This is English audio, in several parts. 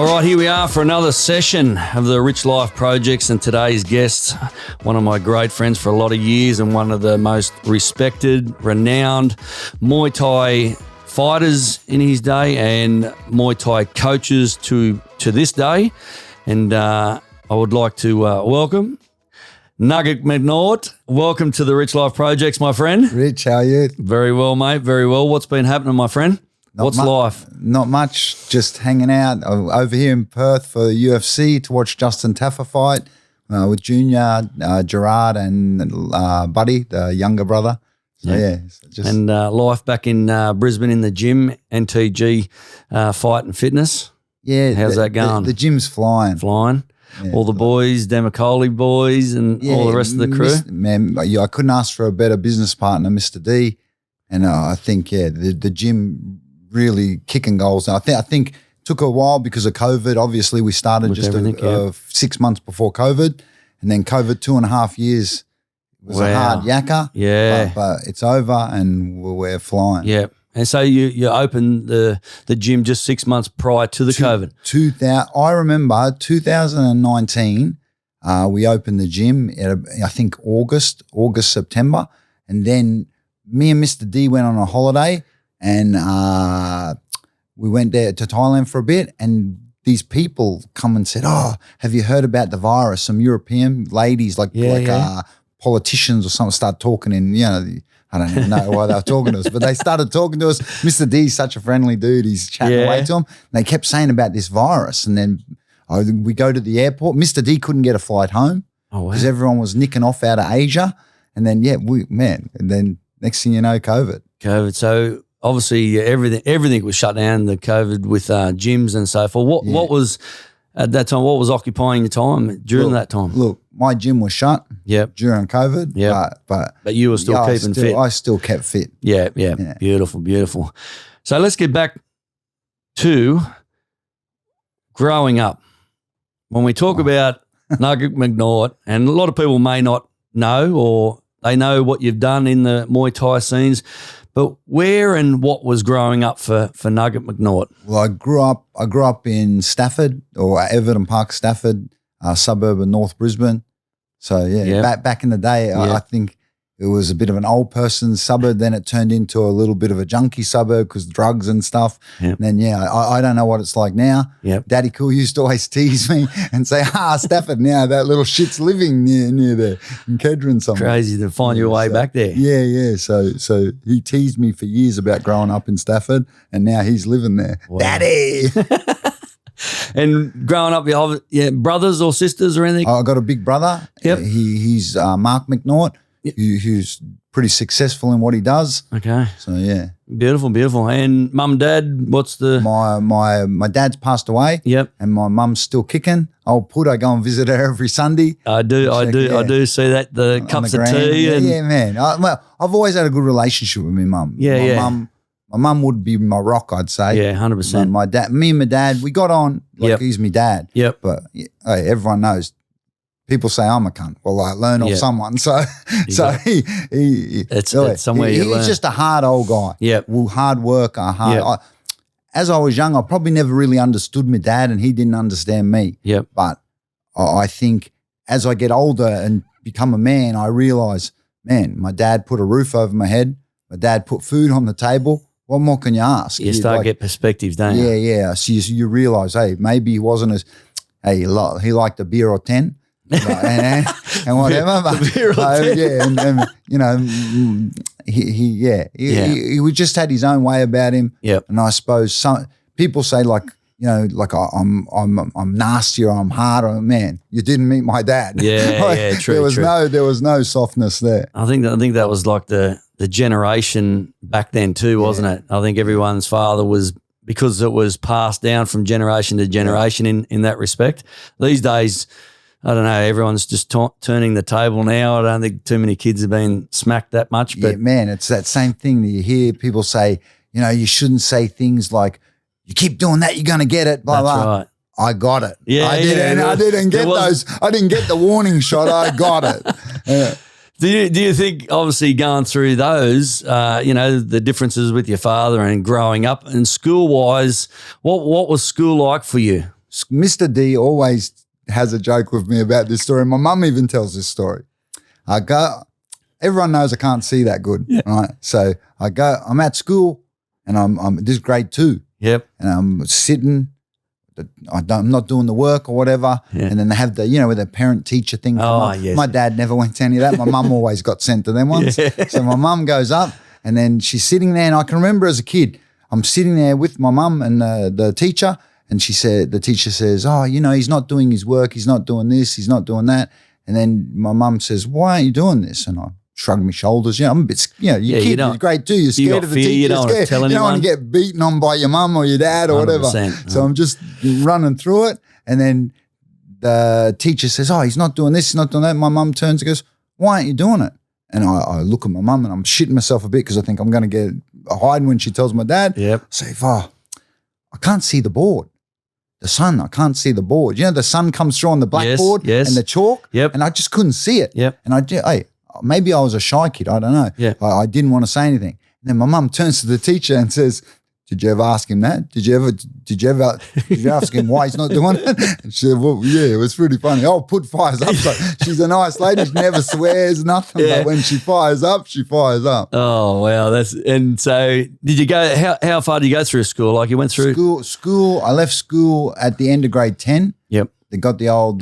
All right, here we are for another session of the Rich Life Projects, and today's guest, one of my great friends for a lot of years and one of the most respected, renowned Muay Thai fighters in his day and Muay Thai coaches to this day. And I would like to welcome Nugget McNaught. Welcome to the Rich Life Projects, my friend. Rich, how are you? Very well, mate, very well. What's been happening, my friend? What's life? Not much, just hanging out. I'm over here in Perth for the UFC to watch Justin Taffer fight with Junior, Gerard and Buddy, the younger brother. So, and life back in Brisbane in the gym, NTG Fight and Fitness. Yeah. How's that going? The gym's flying. Yeah, all the boys, Demacoli boys and all the rest of the crew. I couldn't ask for a better business partner, Mr. D. And I think, the gym really kicking goals. I think it took a while because of COVID. Obviously, we started with just 6 months before COVID, and then COVID 2.5 years was a hard yakka. Yeah, but it's over and we're flying. Yeah, and so you opened the gym just 6 months prior to the COVID. I remember 2019. We opened the gym at I think August, September, and then me and Mr. D went on a holiday. And we went there to Thailand for a bit, and these people come and said, "Oh, have you heard about the virus?" Some European ladies, politicians or something, start talking in, I don't even know why they were talking to us, but they started talking to us. Mr. D's such a friendly dude. He's chatting away to them. And they kept saying about this virus. And then we go to the airport. Mr. D couldn't get a flight home because everyone was nicking off out of Asia. And then, and then next thing you know, COVID. So obviously, everything was shut down, the COVID with gyms and so forth. What was, at that time, what was occupying your time during that time? Look, my gym was shut during COVID. But you were still keeping fit. I still kept fit. Yeah. Beautiful. So let's get back to growing up. When we talk about Nugget McNaught, and a lot of people may not know, or they know what you've done in the Muay Thai scenes, but where and what was growing up for Nugget McNaught? Well, I grew up in Stafford, or Everton Park, Stafford, suburb of North Brisbane. So back in the day, I think it was a bit of an old person's suburb. Then it turned into a little bit of a junkie suburb because drugs and stuff. And then I don't know what it's like now. Daddy Cool used to always tease me and say, Stafford now, that little shit's living near there in Kedron somewhere. Crazy to find your way back there. Yeah. So he teased me for years about growing up in Stafford, and now he's living there. Wow. Daddy. And growing up, brothers or sisters or anything? I got a big brother. He's Mark McNaught. Who's pretty successful in what he does. Okay. So, yeah. Beautiful. And mum, dad, what's the... My dad's passed away. And my mum's still kicking. Old Put, I go and visit her every Sunday. I do see that, the cups of tea. Yeah, man. I've always had a good relationship with my mum. My mum would be my rock, I'd say. Yeah, 100%. My dad, me and my dad, we got on like he's my dad. But everyone knows. People say I'm a cunt. Well, I learn off someone. So it's somewhere you learn. He's just a hard old guy. Well, hard worker. As I was young, I probably never really understood my dad, and he didn't understand me. But I think as I get older and become a man, I realize, man, my dad put a roof over my head. My dad put food on the table. What more can you ask? You start to get perspectives, don't you? Yeah. So you realize, hey, maybe he wasn't as, he liked a beer or 10. and whatever, but he just had his own way about him. And I suppose some people say like I'm nasty or I'm hard, or man, you didn't meet my dad. True. There was no softness there. I think that was like the generation back then too, wasn't it? I think everyone's father was, because it was passed down from generation to generation in that respect. These days, I don't know, everyone's just turning the table now. I don't think too many kids have been smacked that much. But man, it's that same thing that you hear people say, you shouldn't say things like, you keep doing that, you're going to get it, blah, blah. Right. I got it. I didn't get those. I didn't get the warning shot. I got it. Do you think, obviously going through those, the differences with your father and growing up and school-wise, what was school like for you? Mr. D always has a joke with me about this story. My mum even tells this story. Everyone knows I can't see that good, right? So I'm at school and this is grade 2. Yep. And I'm sitting, I'm not doing the work or whatever. Yeah. And then they have where the parent-teacher thing come up. Yes. My dad never went to any of that. My mum always got sent to them ones. Yeah. So my mum goes up and then she's sitting there, and I can remember as a kid, I'm sitting there with my mum and the teacher, and the teacher says, he's not doing his work, he's not doing this, he's not doing that. And then my mum says, why aren't you doing this? And I shrugged my shoulders. I'm a bit, you're grade 2, you're scared of the teacher. You don't want to tell anyone. You don't want to get beaten on by your mum or your dad or whatever. So I'm just running through it. And then the teacher says, he's not doing this, he's not doing that. My mum turns and goes, why aren't you doing it? And I look at my mum and I'm shitting myself a bit because I think I'm going to get hiding when she tells my dad. Yep. I say, I can't see the board. The sun, I can't see the board. The sun comes through on the blackboard and the chalk. Yep. And I just couldn't see it. Yep. And maybe I was a shy kid. I don't know. Yeah. I didn't want to say anything. And then my mum turns to the teacher and says, did you ever ask him that? Did you ever ask him why he's not doing it? And she said, well, yeah, it was pretty funny. Oh, put fires up. So she's a nice lady. She never swears, nothing. Yeah. But when she fires up, she fires up. Oh, wow. And so did you go, how far did you go through school? Like you went through? School. I left school at the end of grade 10. Yep. They got the old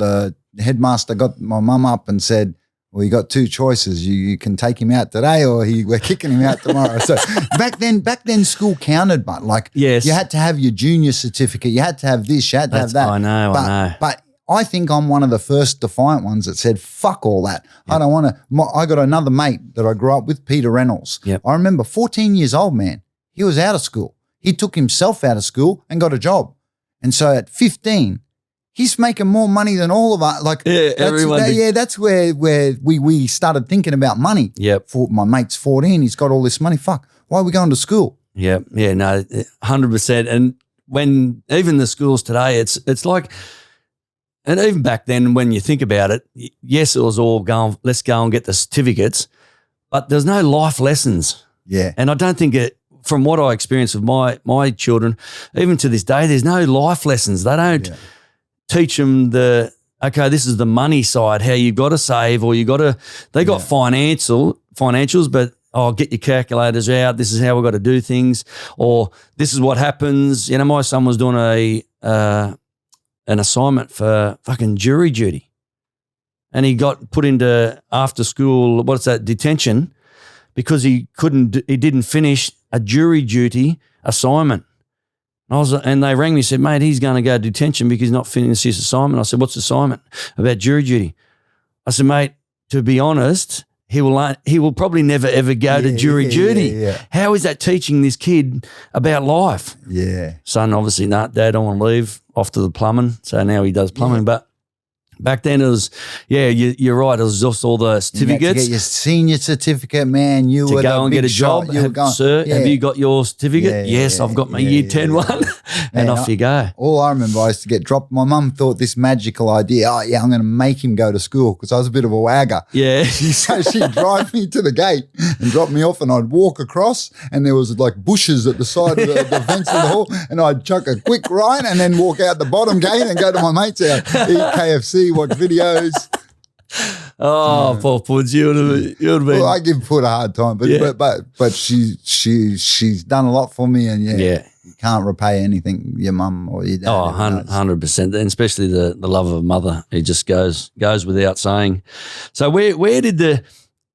headmaster got my mum up and said, well, you got 2 choices. You can take him out today or we're kicking him out tomorrow. So back then school counted, but you had to have your junior certificate. You had to have this, you had to have that. I know. But I think I'm one of the first defiant ones that said, fuck all that. Yep. I don't want to. I got another mate that I grew up with, Peter Reynolds. Yep. I remember 14 years old, man. He was out of school. He took himself out of school and got a job. And so at 15, he's making more money than all of us. That's where we started thinking about money. Yep. My mate's 14. He's got all this money. Fuck. Why are we going to school? Yep. Yeah. No. 100%. And when even the schools today, it's like, and even back then, when you think about it, yes, it was all going. Let's go and get the certificates, but there's no life lessons. Yeah. And I don't think it. From what I experienced with my children, even to this day, there's no life lessons. They don't. Yeah. Teach them this is the money side, how you've got to save or they got financials, but get your calculators out. This is how we've got to do things, or this is what happens. My son was doing an assignment for fucking jury duty and he got put into after school, detention because he didn't finish a jury duty assignment. And they rang me and said, mate, he's going to go to detention because he's not finished his assignment. I said, what's the assignment? About jury duty. I said, mate, to be honest, he will probably never ever go to jury duty. Yeah. How is that teaching this kid about life? Yeah. Son, obviously, Dad, I don't want to leave, off to the plumbing. So now he does plumbing. Yeah. But back then it was, you're right. It was just all the certificates. You had to get your senior certificate, man. You to were go and get a job. Sir, have you got your certificate? Yes, I've got my year 10 one. And off you go. All I remember, I used to get dropped. My mum thought this magical idea, I'm going to make him go to school because I was a bit of a wagger. Yeah. So she'd drive me to the gate and drop me off and I'd walk across and there was like bushes at the side of the fence of the hall and I'd chuck a quick right and then walk out the bottom gate and go to my mate's house, eat KFC, watch videos. Oh, poor Puds, you would have been. Well, I give Pud a hard time, but she's done a lot for me, and you can't repay anything your mum or your dad. Oh, 100%, and especially the love of a mother. It just goes without saying. So where did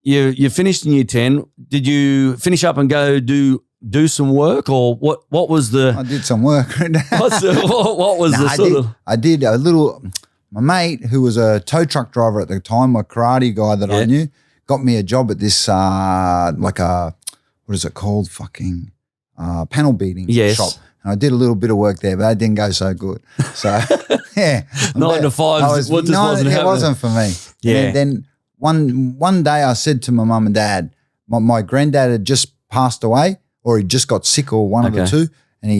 you finished in year 10? Did you finish up and go do some work, or what was the? I did some work. what was the sort of? I did a little. My mate, who was a tow truck driver at the time, a karate guy that I knew, got me a job at this what is it called? Fucking panel beating shop. And I did a little bit of work there, but it didn't go so good. So yeah, 9 to 5. Wasn't happening. It wasn't for me. Yeah. And then one day I said to my mum and dad, my granddad had just passed away, or he just got sick, or one of the two, and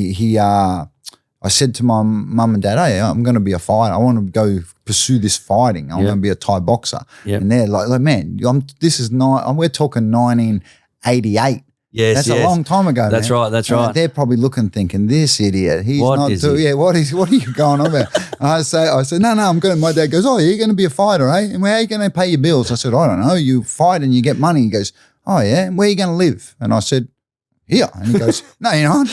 I said to my mum and dad, hey, I'm going to be a fighter. I want to go pursue this fighting. I'm going to be a Thai boxer. Yep. And they're like, man, we're talking 1988. Yes, That's yes. a long time ago. That's man. right. That's right. They're probably looking, thinking, this idiot. He's What not is doing. he? Yeah, what are you going on about? I said, no, I'm going. My dad goes, oh, you're going to be a fighter, eh? And where are you going to pay your bills? I said, I don't know. You fight and you get money. He goes, oh yeah. And where are you going to live? And I said, here. And he goes, no, you're not.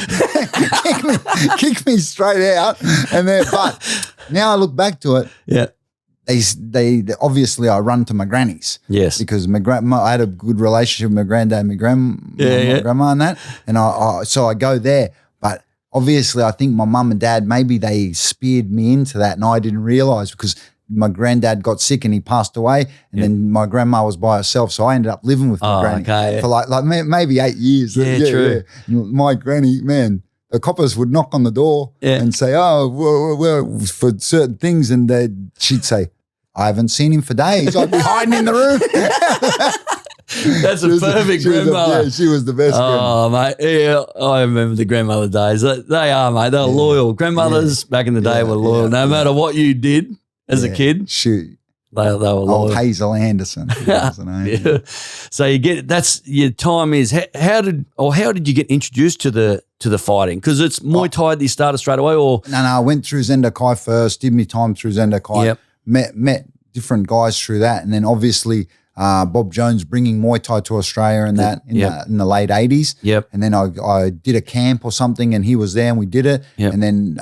kick me straight out. And then, but now I look back to it. Yeah. They obviously I run to my granny's. Yes. Because I had a good relationship with my granddad and my grandma and that. And so I go there. But obviously I think my mum and dad, maybe they speared me into that and I didn't realise because my granddad got sick and he passed away and then my grandma was by herself. So I ended up living with my granny for like maybe 8 years. Yeah, true. Yeah. My granny, man, the coppers would knock on the door and say, oh, well, for certain things. And she'd say, I haven't seen him for days. I'd be hiding in the room. That's a perfect grandmother. She was the best grandmother. Oh, mate. Yeah, I remember the grandmother days. They are, mate. They're loyal. Grandmothers back in the day were loyal. No matter what you did as a kid, they were loyal. Old Hazel Anderson. Yeah. So you get that's your time is how did you get introduced to the fighting? Because it's Muay Thai that you started straight away, or no, I went through Zendo Kai first. Did me time through Zendo Kai. Yep. Met different guys through that, and then obviously Bob Jones bringing Muay Thai to Australia and that in the late 80s. Yep. And then I did a camp or something, and he was there, and we did it. Yep. And then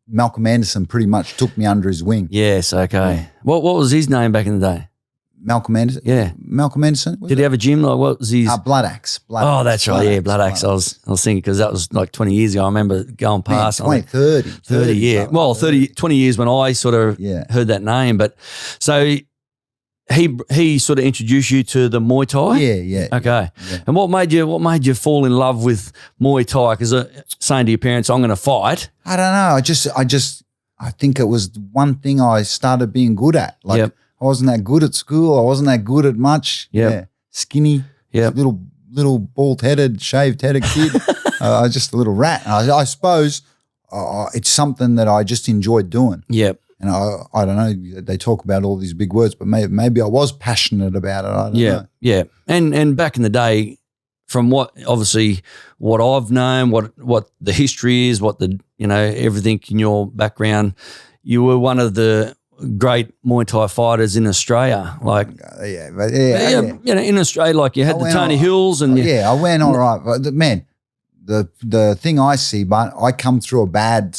Malcolm Anderson pretty much took me under his wing. Yes. Okay. Yeah. What was his name back in the day? Malcolm Anderson. Yeah. Malcolm Anderson. Did he have a gym? Like what was his? Blood Axe. Oh, that's right. Yeah, Blood Axe. I was thinking because that was like 20 years ago. I remember going past. 30, yeah. Well, 20 years when I sort of heard that name. But so he sort of introduced you to the Muay Thai? Yeah. Okay. Yeah. And what made you fall in love with Muay Thai? Because saying to your parents, I'm going to fight. I don't know. I think it was one thing I started being good at. Like, I wasn't that good at school. I wasn't that good at much. Yep. Yeah. Skinny. Yep. Little bald-headed, shaved-headed kid. I was just a little rat. I suppose it's something that I just enjoyed doing. Yep. And I don't know, they talk about all these big words, but maybe I was passionate about it. I don't know. Yeah. And back in the day, from what I've known, what the history is, what everything in your background, you were one of the great Muay Thai fighters in Australia. Like, in Australia, like you had the Tony Hills and I went all right. But man, the thing I see, but I come through a bad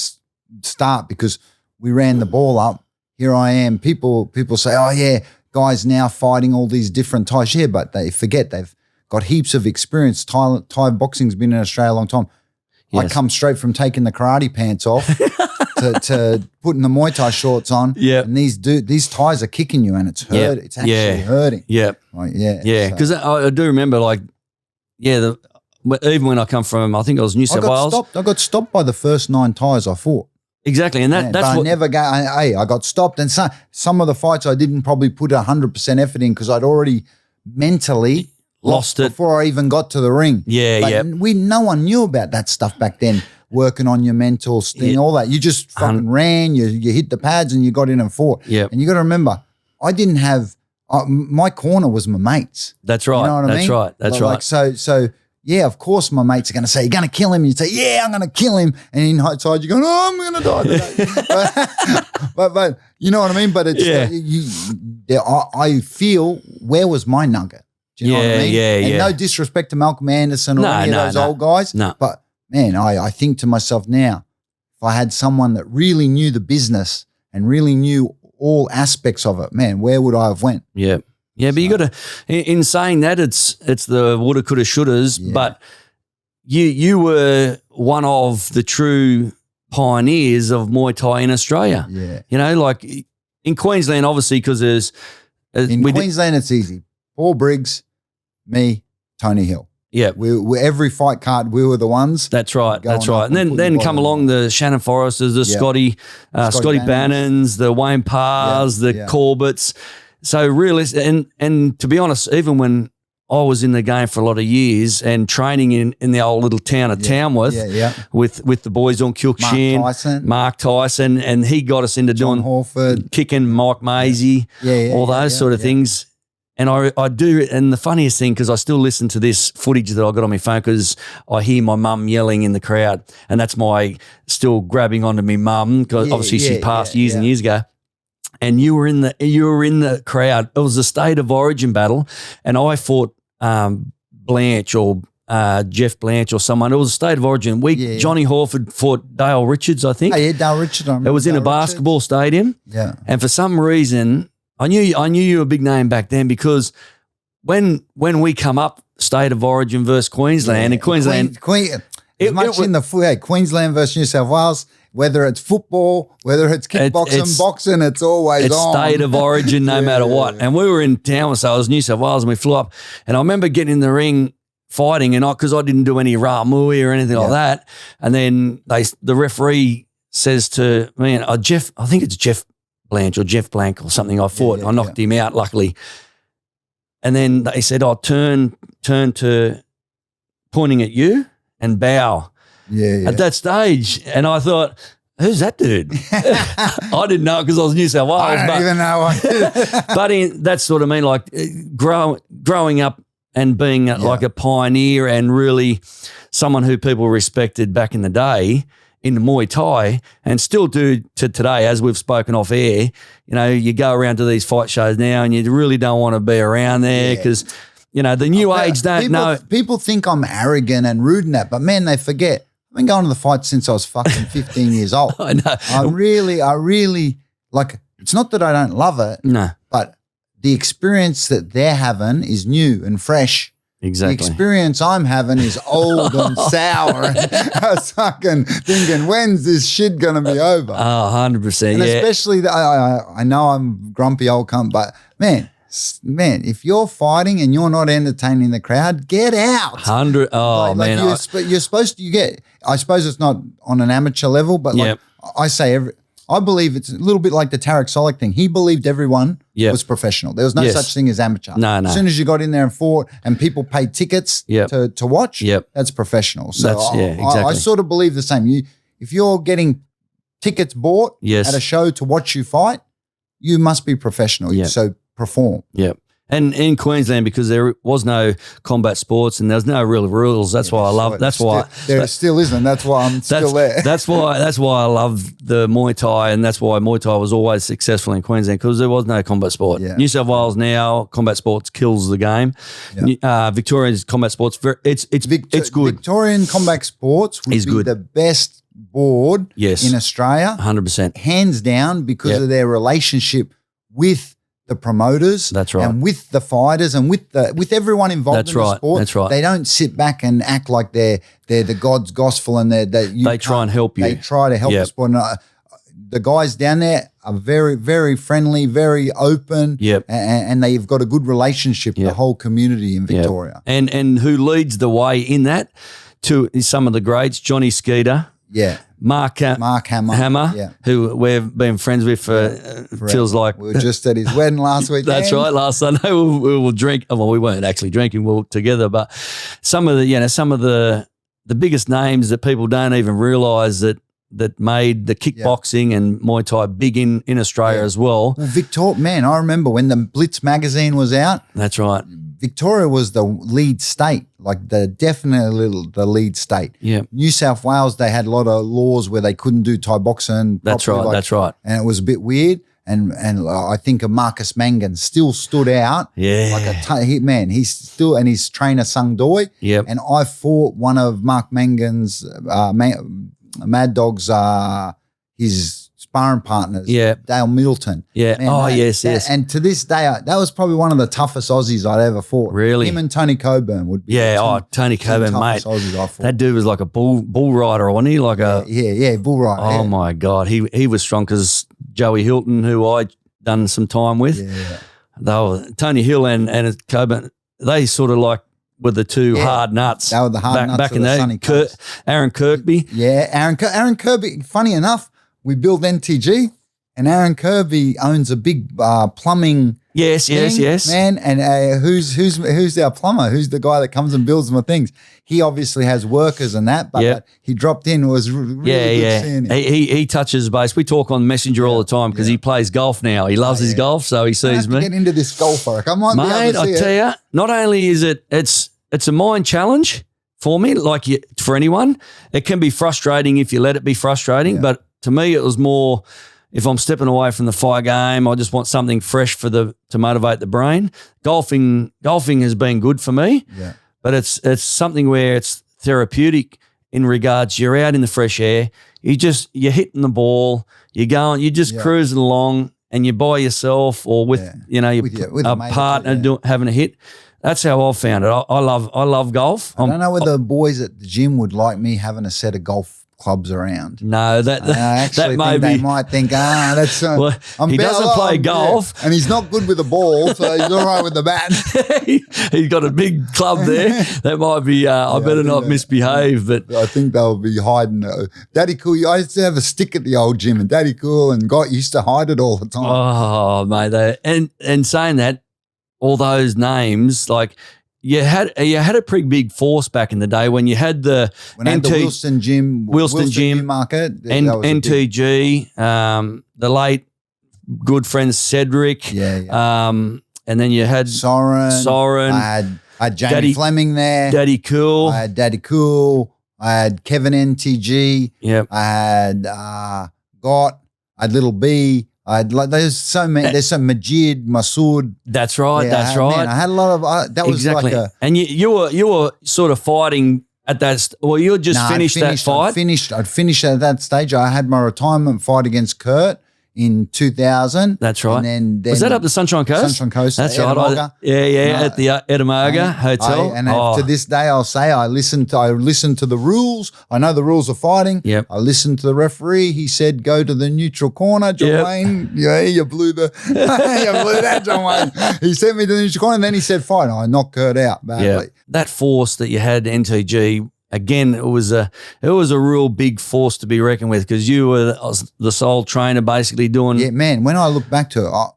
start because we ran the ball up. Here I am. People say, oh yeah, guys now fighting all these different Thais. Yeah, but they forget they've got heaps of experience. Thai boxing's been in Australia a long time. Yes. I come straight from taking the karate pants off to putting the Muay Thai shorts on. Yeah. And these Thais are kicking you and it's hurt. It's actually hurting. Yeah. Like, Because I do remember even when I come from, I think it was New South Wales. I got stopped by the first 9 Thais I fought. Exactly. And that's I never I got stopped. And some of the fights I didn't probably put 100% effort in because I'd already mentally lost it before I even got to the ring. Yeah, No one knew about that stuff back then. Working on your mental thing, all that. You just fucking ran. You hit the pads and you got in and fought. Yeah. And you got to remember, I didn't have my corner was my mates. That's right. You know what I mean? That's right. So yeah, of course my mates are going to say, you're going to kill him. And you say, yeah, I'm going to kill him. And inside you're going, oh, I'm going to die today. but you know what I mean? But it's I feel, where was my nugget? Do you know what I mean? And no disrespect to Malcolm Anderson or any of those old guys. No. But man, I think to myself now, if I had someone that really knew the business and really knew all aspects of it, man, where would I have went? Yeah. Yeah, but you got to, in saying that, it's the woulda, coulda, shouldas, but you were one of the true pioneers of Muay Thai in Australia. Yeah. You know, like in Queensland, obviously, because there's... in Queensland, it's easy. Paul Briggs, me, Tony Hill. Yeah. We every fight card, we were the ones. That's right. And then come along the Shannon Forresters, the Scotty Bannons, the Wayne Parrs, the Corbetts. So really, and to be honest, even when I was in the game for a lot of years and training in the old little town of Tamworth with the boys on Kilkshin, Mark Tyson, and he got us into John doing Horford, kicking Mike Maisie, all those sort of things. And I do, and the funniest thing, because I still listen to this footage that I got on my phone because I hear my mum yelling in the crowd, and that's my still grabbing onto me mum because obviously she passed years and years ago. And you were in the crowd. It was a State of Origin battle, and I fought Blanche or Jeff Blanche or someone. It was a State of Origin. Johnny Horford fought Dale Richards, I think. Oh, yeah, Dale Richards. It was in a basketball stadium. Yeah, and for some reason, I knew you were a big name back then because when we come up State of Origin versus Queensland and Queensland, Queensland versus New South Wales, whether it's football, whether it's kickboxing, boxing, it's always on. State of Origin no matter what. And we were in town, so I was New South Wales, and we flew up. And I remember getting in the ring fighting, and because I didn't do any Muay or anything like that. And then the referee says to me, Jeff, I think it's Jeff Blanche or Jeff Blank or something. I fought. I knocked him out, luckily. And then they said, turn to pointing at you and bow. At that stage. And I thought, who's that dude? I didn't know because I was New South Wales. I don't even know. But that's what I mean, like growing up and being like a pioneer and really someone who people respected back in the day in the Muay Thai and still do to today, as we've spoken off air. You go around to these fight shows now and you really don't want to be around there because, the new age don't know. People think I'm arrogant and rude in that, but man, they forget. I've been going to the fight since I was fucking 15 years old. I know. I really, like, it's not that I don't love it. No. But the experience that they're having is new and fresh. Exactly. The experience I'm having is old and sour. And I was fucking thinking, when's this shit going to be over? 100%, and especially, I know I'm grumpy old cunt, but man, if you're fighting and you're not entertaining the crowd, get out. 100. Oh, man. You're supposed to, I suppose it's not on an amateur level, but I believe it's a little bit like the Tarek Solik thing. He believed everyone was professional. There was no such thing as amateur. No. As soon as you got in there and fought and people paid tickets to watch, that's professional. So I sort of believe the same. If you're getting tickets bought at a show to watch you fight, you must be professional. So perform. Yep. And in Queensland, because there was no combat sports and there's no real rules, that's why I love. That's why there still isn't. That's why I'm still there. That's why I love the Muay Thai, and that's why Muay Thai was always successful in Queensland because there was no combat sport. Yeah. New South Wales now combat sports kills the game. Yeah. Victoria's combat sports, it's good. Victorian combat sports would be the best board in Australia, 100%, hands down, because of their relationship with the promoters, that's right, and with the fighters and with everyone involved in the sport. That's right. They don't sit back and act like they're the God's gospel and they try and help you. They try to help the sport. And, the guys down there are very, very friendly, very open, and they've got a good relationship with the whole community in Victoria. And who leads the way in that is some of the greats, Johnny Skeeter. Yeah. Mark Hammer, who we've been friends with for feels like. We were just at his wedding last week. That's right, last Sunday we will drink. Well, we weren't actually drinking, we were together, but some of the biggest names that people don't even realise that made the kickboxing and Muay Thai big in Australia as well. Well, man, I remember when the Blitz magazine was out. That's right. Victoria was the lead state, definitely the lead state. Yeah. New South Wales, they had a lot of laws where they couldn't do Thai boxing. That's right. That's right. And it was a bit weird. And I think Marcus Mangan still stood out. Yeah. Like he's still, and his trainer Sung Doi. Yep. And I fought one of Mark Mangan's Mad Dog's his sparring partners, Dale Middleton. Yeah. Man, yes. And to this day, that was probably one of the toughest Aussies I'd ever fought. Really? Him and Tony Coburn would be. Yeah. Tony Coburn, mate. Aussies I fought. That dude was like a bull rider, wasn't he? Bull rider. Oh my God, he was strong because Joey Hilton, who I done some time with, Tony Hill and Coburn, they sort of like were the two hard nuts. They were the hard nuts back in the sunny Aaron Kirkby. Yeah, Aaron Kirkby. Funny enough, we built NTG, and Aaron Kirby owns a big plumbing Yes, yes. Man, and who's our plumber? Who's the guy that comes and builds my things? He obviously has workers and that, but he dropped in. It was really good seeing him. He touches base. We talk on Messenger all the time because he plays golf now. He loves his golf, so he sees me. Get into this golf, I might Mate, be able to see I tell you, not only is it's a mind challenge for me, for anyone. It can be frustrating if you let it be frustrating, but to me it was more if I'm stepping away from the fire game, I just want something fresh to motivate the brain. Golfing has been good for me, but it's something where it's therapeutic in regards you're out in the fresh air, you're hitting the ball, you're just cruising along, and you're by yourself or with with a partner having a hit. That's how I've found it. I love golf. I don't know whether the boys at the gym would like me having a set of golf clubs around. No, that they might think, that's well, he doesn't play golf, and he's not good with the ball, so he's all right with the bat. He's got a big club there. That might be. I better not misbehave. But I think they'll be hiding. Daddy Cool. I used to have a stick at the old gym, and Daddy Cool and God used to hide it all the time. Oh, mate, and saying that, all those names like. You had a pretty big force back in the day when you had the Wilson Gym market and NTG, the late good friend Cedric, and then you had Soren. I had Jamie Fleming there, Daddy Cool. I had Daddy Cool. I had Kevin NTG. Yep. I had Gott. I had Little B. There's so many. There's some Majid, Masood. That's right. That's right. Man, I had a lot of. That was exactly. like and you were sort of fighting at that. Well, you had just finished that fight. I'd finished at that stage. I had my retirement fight against Kurt in 2000. That's right. And then was that up the Sunshine Coast? Sunshine Coast. That's right. At the Edamaga Hotel. To this day, I'll say I listened to the rules. I know the rules of fighting. Yep. I listened to the referee. He said, "Go to the neutral corner, John Wayne." Yeah, you blew that, John Wayne. He sent me to the neutral corner, and then he said, "Fine." I knocked Kurt out badly. Yeah. That force that you had, NTG. Again, it was a real big force to be reckoned with because you were the sole trainer basically doing. Yeah, man. When I look back to it, I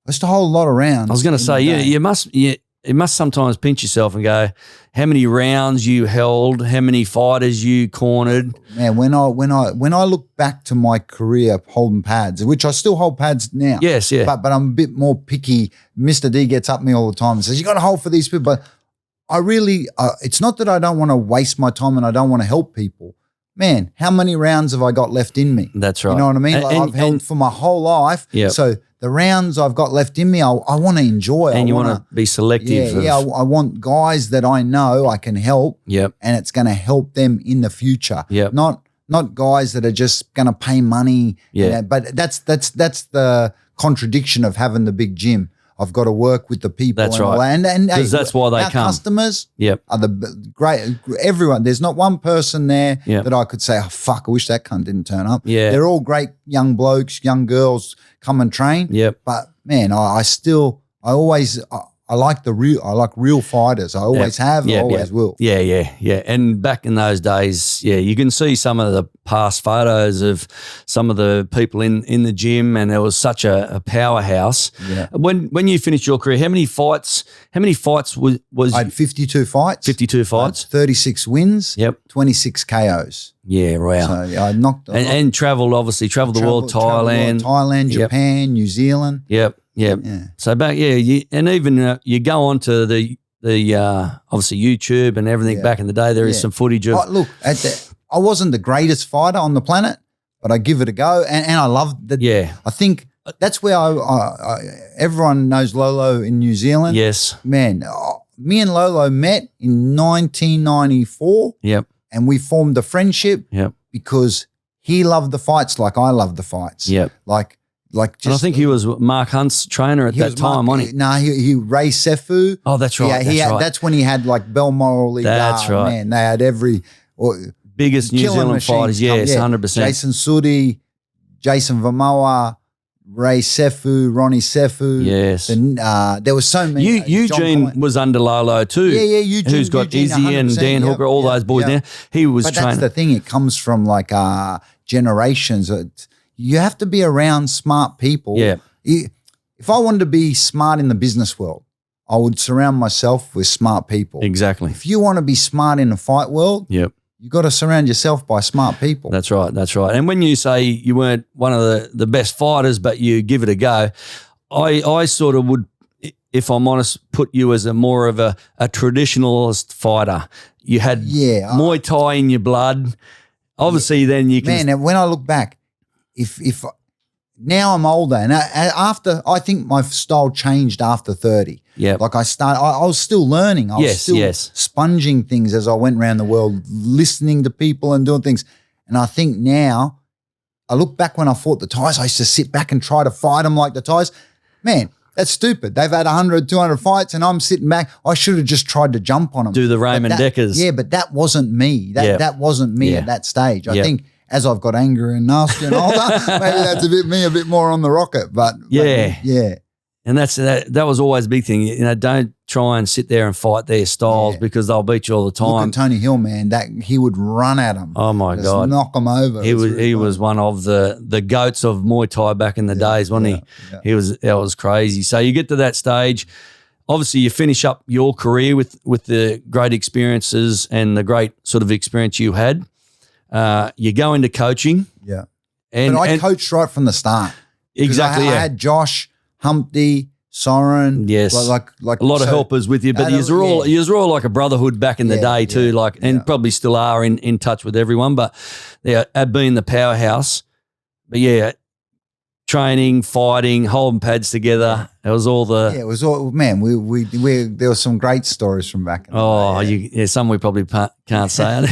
used to hold a lot of rounds. I was going to say, you must sometimes pinch yourself and go, how many rounds you held, how many fighters you cornered. Man, when I look back to my career holding pads, which I still hold pads now. Yes, yeah. But I'm a bit more picky. Mr. D gets up me all the time and says, "You got to hold for these people." But I really, it's not that I don't want to waste my time and I don't want to help people. Man, how many rounds have I got left in me? That's right. You know what I mean? I've held for my whole life. Yep. So the rounds I've got left in me, I want to enjoy. And you want to be selective. Yeah, I want guys that I know I can help. Yep. And it's going to help them in the future. Yep. Not guys that are just going to pay money. Yeah. But that's the contradiction of having the big gym. I've got to work with the people. That's right. And that's why they our come. Customers are the great. Everyone. There's not one person there that I could say, "Oh fuck, I wish that cunt didn't turn up." Yeah. They're all great young blokes, young girls come and train. Yep. But man, I like real fighters. I always have. I always will. Yeah. And back in those days, you can see some of the past photos of some of the people in the gym, and it was such a powerhouse. Yeah. When you finished your career, how many fights was I had 52 fights. 52 fights. 36 wins. Yep. 26 KOs. Yeah, wow. So I knocked and traveled the world, Thailand, Japan, New Zealand. Yep. Yeah. So back, and even you go on to the obviously YouTube and everything back in the day. There is some footage of. Look, I wasn't the greatest fighter on the planet, but I give it a go, and I love that. Yeah. I think that's where everyone knows Lolo in New Zealand. Yes. Man, me and Lolo met in 1994. Yep. And we formed a friendship. Yep. Because he loved the fights like I loved the fights. Yep. Like just. And I think he was Mark Hunt's trainer at that time, wasn't he? No, he Ray Sefu. Oh, that's right. That's when he had like Balmoral League. That's right. Man, they had biggest New Zealand fighters. Yes, 100%. Jason Sudi, Jason Vamoa, Ray Sefu, Ronnie Sefu. Yes. There was so many. Eugene was under Lolo too. Yeah, Eugene. Who's got Izzy and Dan Hooker, all those boys now. He was training. That's the thing. It comes from like generations. You have to be around smart people. Yeah. if I wanted to be smart in the business world, I would surround myself with smart people. Exactly. If you want to be smart in the fight world, Yep. you got to surround yourself by smart people. That's right. That's right. And when you say you weren't one of the best fighters, but you give it a go, I sort of would, if I'm honest, put you as a more of a traditionalist fighter. You had Muay Thai in your blood. Obviously, then you can. Man, when I look back, if now I'm older, and after I think my style changed after 30. Yeah, like I was still learning. I was still sponging things as I went around the world, listening to people and doing things. And I think now, I look back when I fought the Thais, I used to sit back and try to fight them like the Thais. Man, that's stupid. They've had 100, 200 fights and I'm sitting back. I should have just tried to jump on them. Do the Raymond Deckers. Yeah, but that wasn't me. That wasn't me at that stage. I think as I've got angry and nasty and older, maybe that's a bit more on the rocket. But yeah. And that was always a big thing. You know, don't try and sit there and fight their styles because they'll beat you all the time. Look at Tony Hill, man. He would run at them. Oh my God, knock them over. He was one of the goats of Muay Thai back in the days, wasn't he? Yeah. That was crazy. So you get to that stage. Obviously, you finish up your career with the great experiences and the great sort of experience you had. You go into coaching. Yeah, but I coached right from the start. Exactly. I had Josh, Humpty, Soren, like a lot of helpers with you, but you were all like a brotherhood back in the day too, and probably still are in touch with everyone. But had been the powerhouse. But training, fighting, holding pads together. It was all it was all, man. We there were some great stories from back in the day. Some we probably can't say.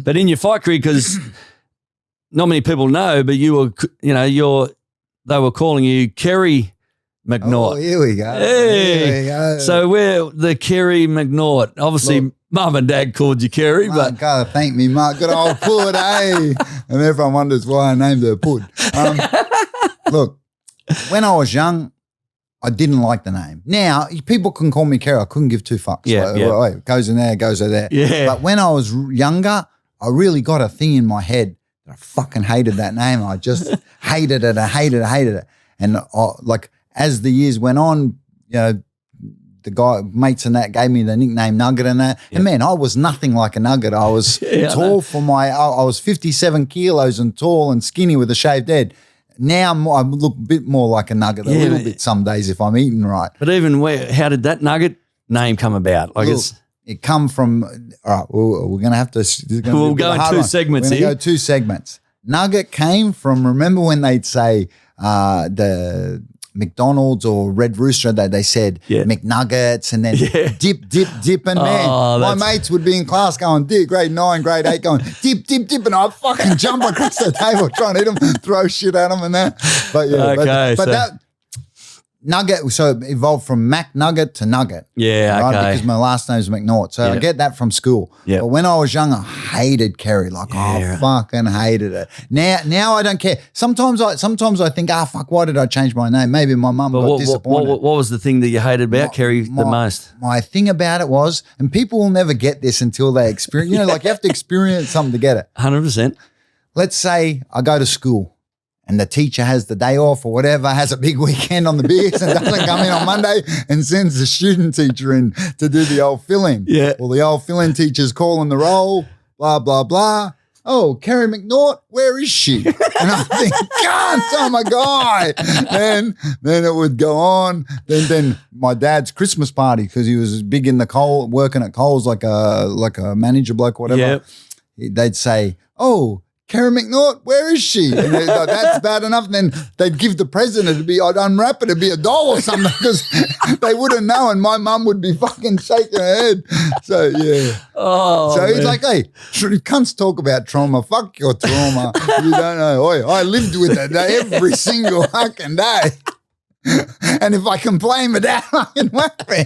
But in your fight career, because not many people know, but you were, they were calling you Kerry McNaught. Oh, here we go. Hey. Here we go. So we're the Kerry McNaught. Obviously, Mum and Dad called you Kerry, but gotta thank me, Mark. Good old Pud, eh? And everyone wonders why I named her Pud. Look, when I was young, I didn't like the name. Now, people can call me Kerry. I couldn't give two fucks. It goes in there, goes in there. Yeah. But when I was younger, I really got a thing in my head. I fucking hated that name. I just hated it. I hated it. And as the years went on, the mates and that gave me the nickname Nugget and that. Yep. And man, I was nothing like a nugget. I was tall I was 57 kilos and tall and skinny with a shaved head. Now I look a bit more like a nugget, a little bit some days if I'm eating right. But even how did that Nugget name come about? It come from, all right, we're going to have to. We'll go in two segments here. We're going to go two segments. Nugget came from, remember when they'd say the McDonald's or Red Rooster, they said McNuggets and then dip. And man, my mates would be in class going, grade 9, grade 8 going, dip. And I'd fucking jump across the table trying to hit them, throw shit at them and that. But that Nugget, so it evolved from Mac Nugget to Nugget. Yeah, right? Okay. Because my last name is McNaught. So I get that from school. Yeah. But when I was young, I hated Kerry. Fucking hated it. Now I don't care. Sometimes I think, fuck, why did I change my name? Maybe my mum got disappointed. What was the thing that you hated about Kerry the most? My thing about it was, and people will never get this until they experience, you have to experience something to get it. 100%. Let's say I go to school. And the teacher has the day off or whatever, has a big weekend on the beers and doesn't come in on Monday and sends the student teacher in to do the old fill-in. Yeah. Well, the old fill-in teacher's calling the roll, blah, blah, blah. Oh, Kerry McNaught, where is she? And I think, God, oh my God. Then it would go on. Then my dad's Christmas party, because he was big in the coal, working at Coles like a manager bloke, whatever. Yep. They'd say, oh, Kerry McNaught, where is she? And that's bad enough. And then they'd give the president, I'd unwrap it, it'd be $1 or something, because they wouldn't know, and my mum would be fucking shaking her head. So, yeah. Oh, so he's like, hey, cunts talk about trauma. Fuck your trauma. You don't know. I lived with it every single fucking day. And if I complain, my dad fucking whack me.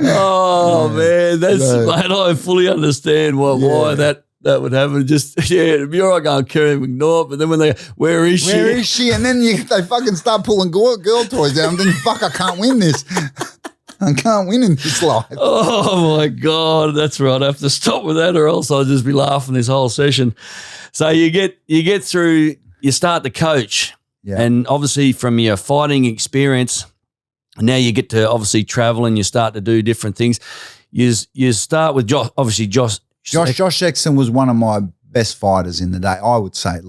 Oh, man. Mate, I fully understand why that would happen. Just, it'd be all right going Kerry McNaught, but then when where is she? Where is she? And then they fucking start pulling girl toys out. I'm thinking, fuck, I can't win this. I can't win in this life. Oh my God, that's right. I have to stop with that, or else I'll just be laughing this whole session. So you get through, you start to coach. Yeah. And obviously from your fighting experience, now you get to obviously travel and you start to do different things. You start with Josh. Obviously, Josh Exton was one of my best fighters in the day, I would say.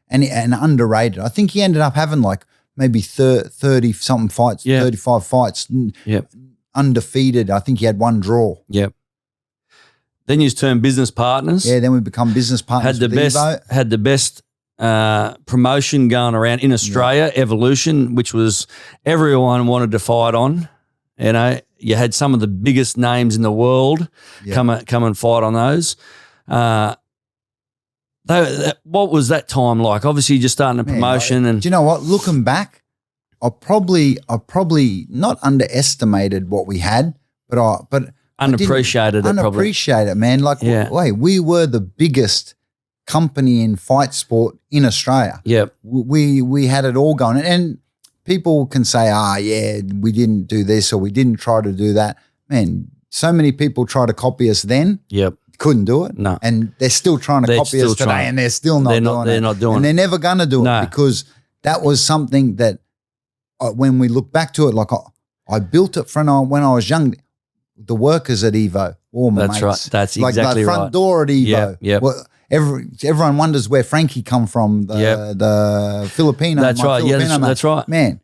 And underrated. I think he ended up having like maybe 30 something fights, 35 fights. Yep. Undefeated. I think he had one draw. Yep. Then you turn business partners. Yeah, then we become business partners. Had the best promotion going around in Australia, Evolution, which was everyone wanted to fight on. You know, you had some of the biggest names in the world come and fight on those. What was that time like? Obviously, you're just starting a promotion. And do you know what? Looking back, I probably not underestimated what we had, but unappreciated it. Unappreciated it, man. Like, we were the biggest company in fight sport in Australia. Yep. We had it all going. And people can say, we didn't do this or we didn't try to do that. Man, so many people try to copy us then. Yep. Couldn't do it. No. And they're still trying to copy us today and they're still not doing it. They're not doing it. And they're never going to do it because that was something that when we look back to it, like I built it from when I was young. The workers at Evo, all my mates. That's right. That's like exactly the front right. door at Evo. Yeah. Well, everyone wonders where Frankie come from, the Filipino. That's right. Filipino mate. That's right. Man,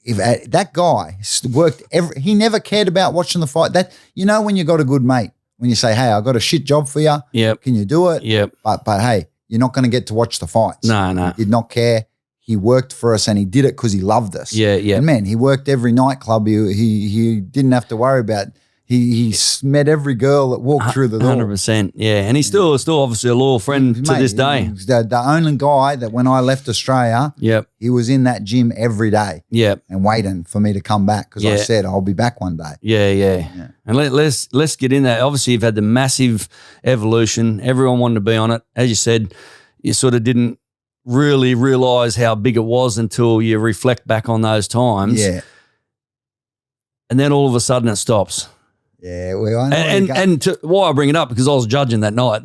if that guy worked, he never cared about watching the fight. That when you got a good mate, when you say, hey, I got a shit job for you. Yep. Can you do it? Yep. But hey, you're not going to get to watch the fights. No. He did not care. He worked for us and he did it because he loved us. Yeah. And man, he worked every nightclub. He didn't have to worry about. He met every girl that walked through the door. 100%. Yeah. And he's still obviously a loyal friend to this day. He's the only guy that when I left Australia, he was in that gym every day. Yep. And waiting for me to come back because I said I'll be back one day. Yeah. And let's get in there. Obviously, you've had the massive evolution. Everyone wanted to be on it. As you said, you sort of didn't really realise how big it was until you reflect back on those times. Yeah. And then all of a sudden it stops. Yeah, well, why I bring it up because I was judging that night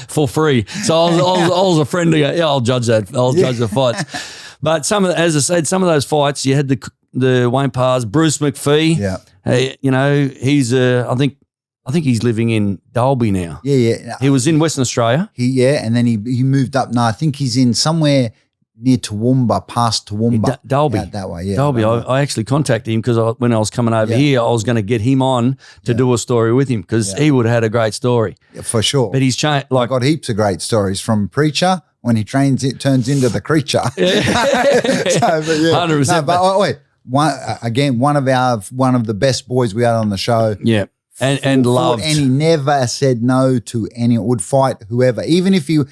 for free. So I was a friend to go, I'll judge that. I'll judge the fights. But as I said, some of those fights you had the Wayne Pars, Bruce McPhee. Yeah, he's I think he's living in Dalby now. Yeah. He was in Western Australia. And then he moved up. No, I think he's in somewhere near Toowoomba, past Toowoomba. Dalby. Out that way, yeah. Dalby. I actually contacted him because when I was coming over here, I was going to get him on to do a story with him because he would have had a great story. Yeah, for sure. But he's changed. I got heaps of great stories from Preacher when he trains, it turns into the creature. 100%. No, but wait, one of the best boys we had on the show. Yeah. And loved. And he never said no to anyone, would fight whoever. Even if he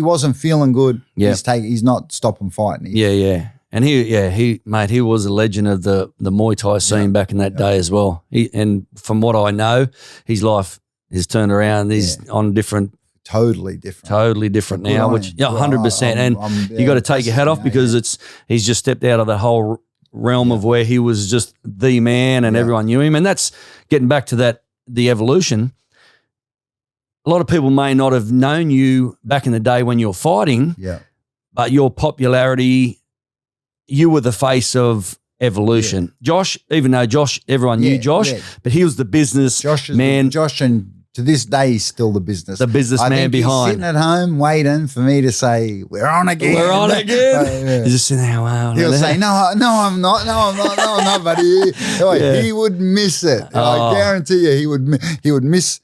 wasn't feeling good, he's not stopping fighting. Yeah. And he was a legend of the Muay Thai scene back in that day as well. And from what I know, his life has turned around. He's on totally different now, which 100%. And you got to take your hat off because he's just stepped out of the whole realm of where he was just the man and everyone knew him. And that's getting back to the evolution. A lot of people may not have known you back in the day when you were fighting, but your popularity, you were the face of evolution. Josh, even though everyone knew Josh, but he was the business man. Josh, and to this day, he's still the businessman behind. He's sitting at home waiting for me to say, we're on again. He's just sitting there, wow. He'll say, no, I'm not, but he would miss it. I guarantee you he would miss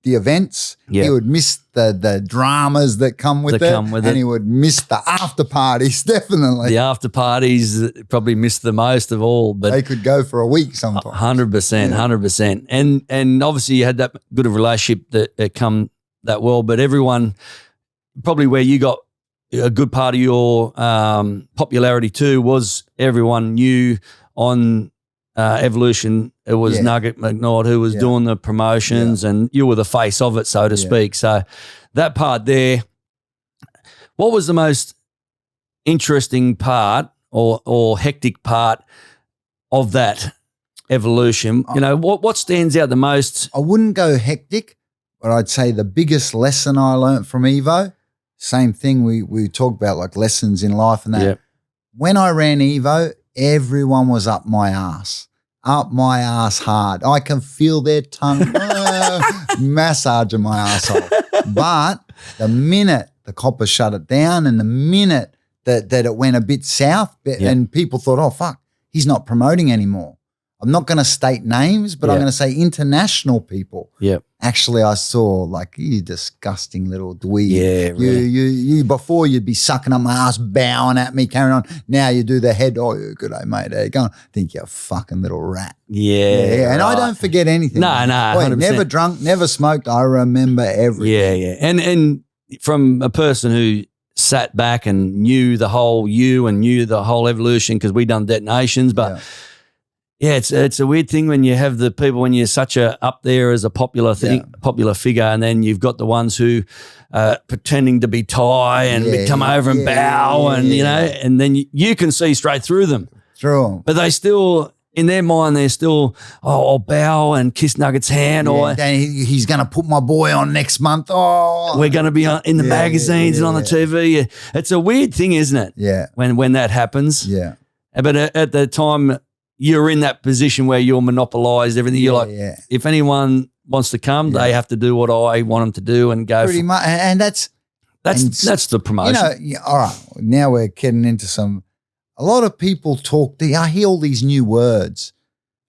the events. He would miss the dramas that come with it. And he would miss the after parties, definitely. The after parties probably missed the most of all. But they could go for a week sometimes. 100%. And obviously you had that good of relationship that come that well, but everyone, probably where you got a good part of your popularity too was everyone knew on Evolution, it was Nugget McNaught who was doing the promotions and you were the face of it, so to speak. So that part there, what was the most interesting part or hectic part of that evolution? What stands out the most? I wouldn't go hectic, but I'd say the biggest lesson I learned from Evo same thing. We talk about like lessons in life and that. Yep. When I ran Evo, everyone was up my ass hard. I can feel their tongue massaging my asshole. But the minute the coppers shut it down and the minute that it went a bit south and people thought, oh, fuck, he's not promoting anymore. I'm not going to state names, but I'm going to say international people. Yep. Actually, I saw like, you disgusting little dweeb. Yeah, really. You before you'd be sucking up my ass, bowing at me, carrying on. Now you do the head, oh, good day, mate. How you going? Think you're a fucking little rat. Yeah. And I don't forget anything. No, 100%. Never drunk, never smoked. I remember everything. Yeah. And from a person who sat back and knew the whole and knew the whole evolution because we done detonations, but it's a weird thing when you have the people when you're such a up there as a popular figure, and then you've got the ones who pretending to be Thai and come over and bow and you know, and then you can see straight through them. True. But they still in their mind they're still I'll bow and kiss Nugget's hand or he's going to put my boy on next month. Oh, we're going to be in the magazines and on the TV. It's a weird thing, isn't it? Yeah. When that happens. Yeah. But at the time you're in that position where you're monopolised everything. You're like, if anyone wants to come, they have to do what I want them to do and go. Pretty much, and that's the promotion. You know, all right. Now we're getting into a lot of people talk. I hear all these new words.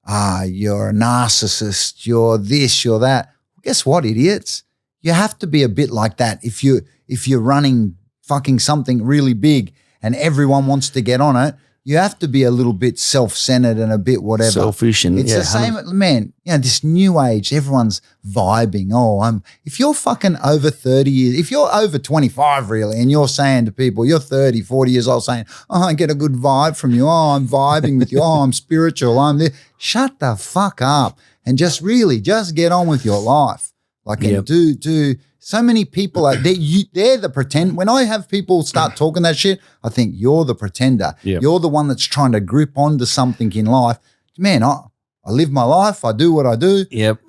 You're a narcissist. You're this. You're that. Guess what, idiots? You have to be a bit like that if you're running fucking something really big and everyone wants to get on it. You have to be a little bit self-centered and a bit whatever. Selfish and it's the same, man. You know, this new age, everyone's vibing. If you're fucking over 30 years, if you're over 25 really, and you're saying to people, you're 30, 40 years old saying, I get a good vibe from you. I'm vibing with you. I'm spiritual. I'm this. Shut the fuck up and just get on with your life. Like, and do. So many people they're the pretend. When I have people start talking that shit, I think you're the pretender. Yep. You're the one that's trying to grip onto something in life. Man, I live my life. I do what I do. Yep.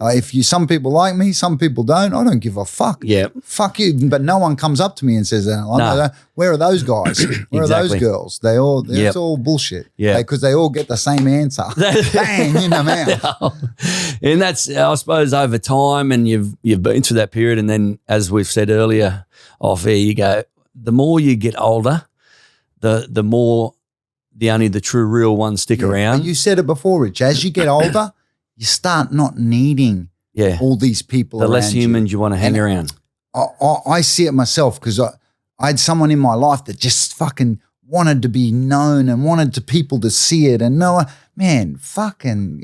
Some people like me, some people don't. I don't give a fuck. Yep. Fuck you. But no one comes up to me and says that. No. Where are those guys? Where are those girls? It's all bullshit. Yeah. Because they all get the same answer. Bang in the mouth. And that's, I suppose, over time, and you've been through that period, and then as we've said earlier, off air, you go, the more you get older, the more only the true real ones stick around. And you said it before, Rich. As you get older, you start not needing all these people. The less humans you want to hang around. I see it myself because I had someone in my life that just fucking wanted to be known and wanted people to see it and know, man, fucking,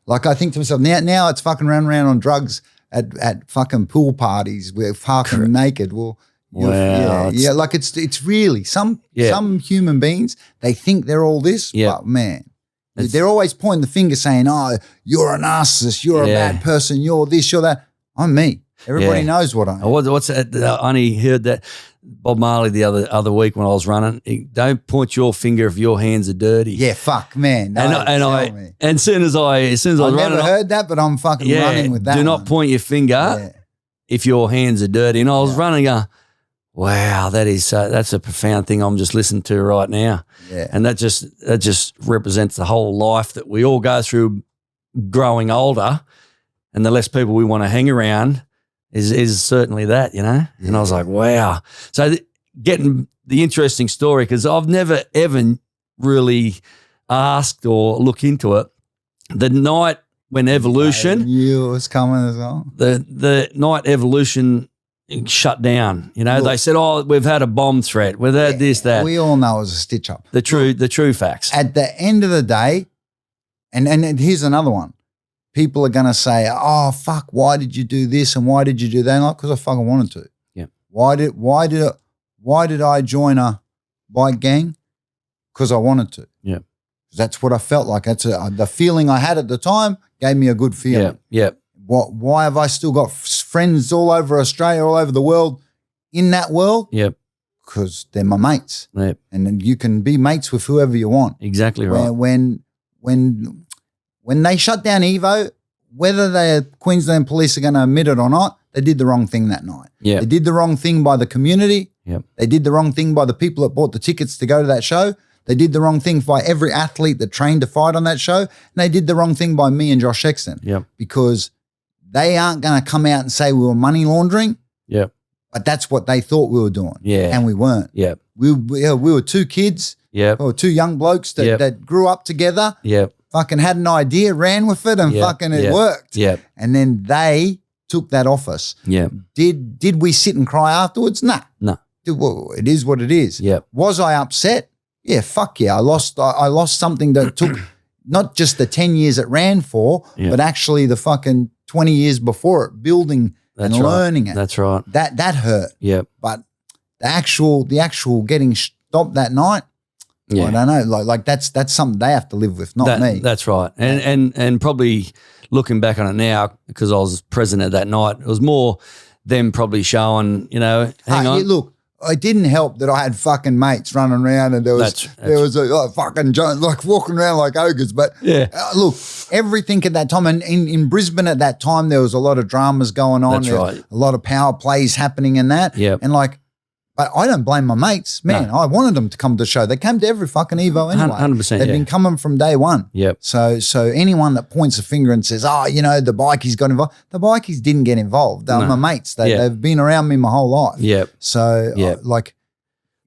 like I think to myself, now it's fucking running around on drugs at fucking pool parties. We're fucking naked. Well, wow. Like it's really some human beings, they think they're all this, but man, they're always pointing the finger saying, oh, you're a narcissist, you're a bad person, you're this, you're that. I'm me. Everybody knows what I am. What's that? I only heard that Bob Marley the other week when I was running. Don't point your finger if your hands are dirty. Yeah, fuck, man. And soon as I was running, never heard that, but I'm fucking running with that. Do not point your finger if your hands are dirty. And I was running, going, wow, that's a profound thing I'm just listening to right now. Yeah. And that just represents the whole life that we all go through growing older, and the less people we want to hang around is certainly that, you know? Yeah. And I was like, wow. So getting the interesting story, because I've never ever really asked or looked into it. The night when Evolution. I knew it was coming as well. The night Evolution shut down. You know, they said, we've had a bomb threat. We've had this, that. We all know it was a stitch up. The true facts. At the end of the day, and here's another one. People are going to say, oh, fuck, why did you do this and why did you do that? Like, because I fucking wanted to. Yeah. Why did I join a bike gang? Because I wanted to. Yeah. That's what I felt like. That's the feeling I had at the time gave me a good feeling. Yeah. Why have I still got friends all over Australia, all over the world in that world? Yep. Because they're my mates. Yep. And then you can be mates with whoever you want. Exactly right. When they shut down Evo, whether the Queensland police are going to admit it or not, they did the wrong thing that night. Yeah. They did the wrong thing by the community. Yep. They did the wrong thing by the people that bought the tickets to go to that show. They did the wrong thing by every athlete that trained to fight on that show. And they did the wrong thing by me and Josh Sexton. Yep. Because they aren't going to come out and say we were money laundering. Yep. But that's what they thought we were doing. Yeah. And we weren't. Yep. We were two kids. Yep. We were two young blokes that grew up together. Yep. Fucking had an idea, ran with it, and fucking it worked. Yep. And then they took that off us. Yep. Did we sit and cry afterwards? Nah. No. Well, it is what it is. Yep. Was I upset? Yeah, fuck yeah. I lost something that took not just the 10 years it ran for, but actually the fucking 20 years before it, building and learning it. That's right. That hurt. Yep. But the actual getting stopped that night, I don't know. Like that's something they have to live with, not me. That's right. And probably looking back on it now, because I was present at that night, it was more them probably showing, hang on. Yeah, look, it didn't help that I had fucking mates running around and there was a fucking like walking around like ogres. But look, everything at that time, and in Brisbane at that time, there was a lot of dramas going on. That's right. A lot of power plays happening in that. Yeah. And but I don't blame my mates. Man, I wanted them to come to the show. They came to every fucking Evo anyway. 100%. They've been coming from day one. Yep. So anyone that points a finger and says, the bikies got involved, the bikies didn't get involved. They're my mates. They've been around me my whole life. Yep. So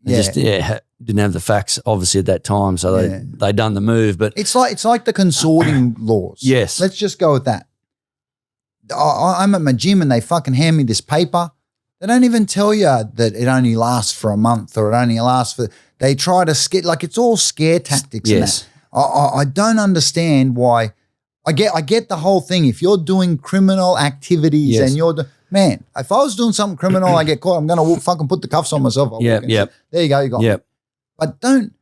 just didn't have the facts obviously at that time, so they done the move. But it's like the consorting laws. Yes. Let's just go with that. I'm at my gym and they fucking hand me this paper. They don't even tell you that it only lasts for a month or it only lasts for. They try to scare, it's all scare tactics. Yes. And that. I don't understand why. I get the whole thing. If you're doing criminal activities and man, if I was doing something criminal, I get caught. I'm gonna fucking put the cuffs on myself. Yeah. There you go. You got. Yep. But don't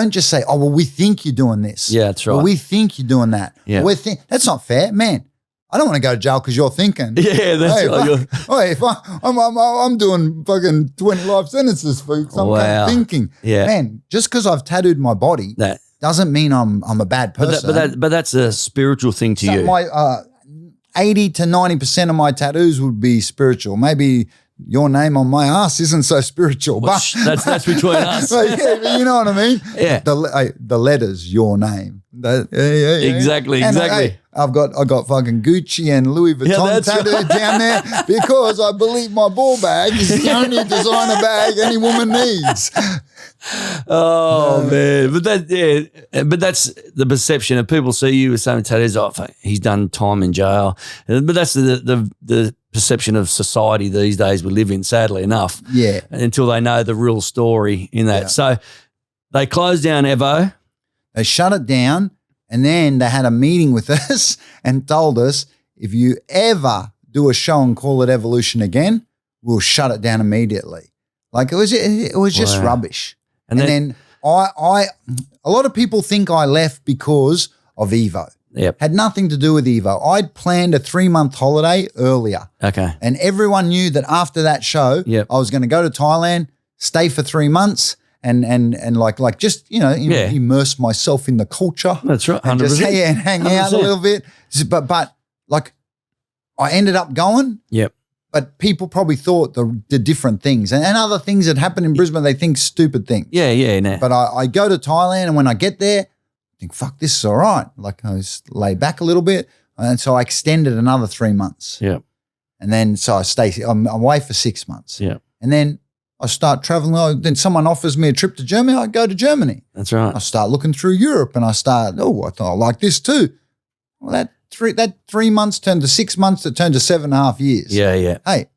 just say, oh well, we think you're doing this. Yeah, that's right. Well, we think you're doing that. Yeah. That's not fair, man. I don't want to go to jail because you're thinking. Yeah, that's right. If I'm doing fucking 20 life sentences for some kind of thinking. Yeah. Man, just because I've tattooed my body doesn't mean I'm a bad person. But that's a spiritual thing to you. My 80 to 90% of my tattoos would be spiritual. Maybe your name on my ass isn't so spiritual. But that's between us. But you know what I mean? Yeah. The letters, your name. Exactly. I've got fucking Gucci and Louis Vuitton tattooed down there because I believe my ball bag is the only designer bag any woman needs. Oh man, but that's the perception of people see you with so many tattoos. Oh, he's done time in jail, but that's the perception of society these days we live in. Sadly enough, until they know the real story in that. So they closed down Evo. They shut it down, and then they had a meeting with us and told us if you ever do a show and call it Evolution again, we'll shut it down immediately. Like it was just rubbish. And then a lot of people think I left because of Evo. Yep. Had nothing to do with Evo. I'd planned a 3-month holiday earlier. Okay. And everyone knew that after that show, I was going to go to Thailand, stay for 3 months, and just immerse myself in the culture. That's right. 100%. And just hang out a little bit. But I ended up going. Yep. But people probably thought the different things and other things that happen in Brisbane, they think stupid things. Yeah. No. But I go to Thailand and when I get there, I think, fuck, this is all right. Like I just lay back a little bit. And so I extended another 3 months. Yeah. And then so I'm away for 6 months. Yeah. And then I start traveling. Then someone offers me a trip to Germany. I go to Germany. That's right. I start looking through Europe and I thought I like this too. Well, that 3 months turned to 6 months, that turned to 7.5 years. Yeah. Hey,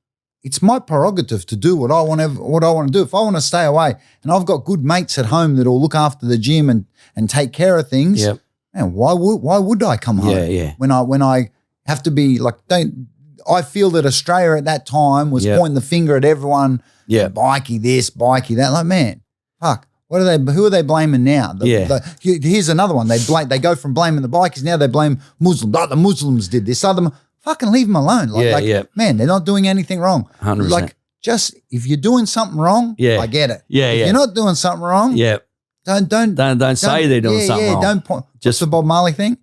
it's my prerogative to do what I want to do. If I want to stay away and I've got good mates at home that will look after the gym and take care of things, man, why would I come home? Yeah. When I have to be like, I feel that Australia at that time was pointing the finger at everyone. Yeah. Bikey this, bikey that. Like, man, fuck. Who are they blaming now? Here's another one. They go from blaming the bikers, now they blame Muslims. Oh, the Muslims did this. Fucking leave them alone. Man, they're not doing anything wrong. 100%. Like, just if you're doing something wrong, I get it. Yeah, if you're not doing something wrong, don't say they're doing something wrong. Don't point. Just the Bob Marley thing.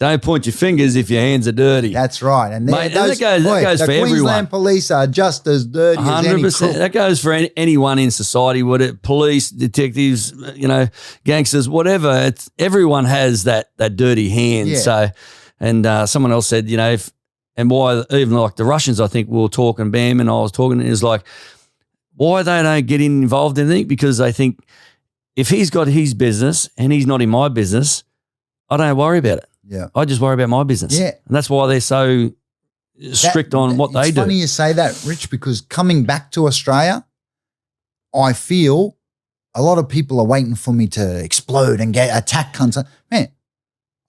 Don't point your fingers if your hands are dirty. That's right. And, Mate, that goes for Queensland everyone. police are just as dirty as any 100%. crook. That goes for anyone in society, police, detectives, gangsters, whatever. Everyone has that dirty hand. Yeah. So, and someone else said, and why even like the Russians, I think we were talking, Bam and I was talking, is like why they don't get involved in anything, because they think if he's got his business and he's not in my business, I don't worry about it. Yeah. I just worry about my business. Yeah. And that's why they're so strict on what they do. It's funny you say that, Rich, because coming back to Australia, I feel a lot of people are waiting for me to explode and get attack cunts. Man,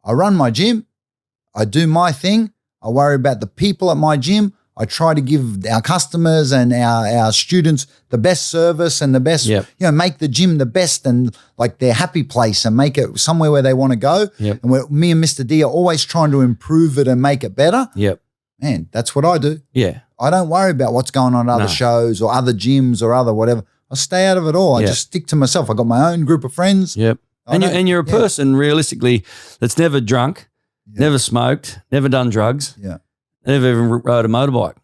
I run my gym. I do my thing. I worry about the people at my gym. I try to give our customers and our students the best service and the best, make the gym the best and like their happy place and make it somewhere where they want to go. Yep. And me and Mr. D are always trying to improve it and make it better. Yep. Man, that's what I do. Yeah. I don't worry about what's going on at other shows or other gyms or other whatever. I stay out of it all. I just stick to myself. I got my own group of friends. Yep. And you're a person realistically that's never drunk, never smoked, never done drugs. Yeah. Never even rode a motorbike.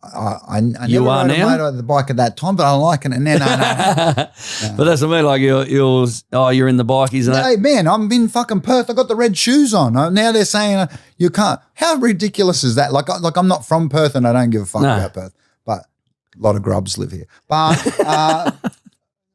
I never rode a motorbike at that time, but I like it. And then no. But that's what I mean. Like you're in the bikies and hey, man, I'm in fucking Perth. I got the red shoes on. Now they're saying you can't. How ridiculous is that? Like I'm not from Perth and I don't give a fuck about Perth. But a lot of grubs live here. But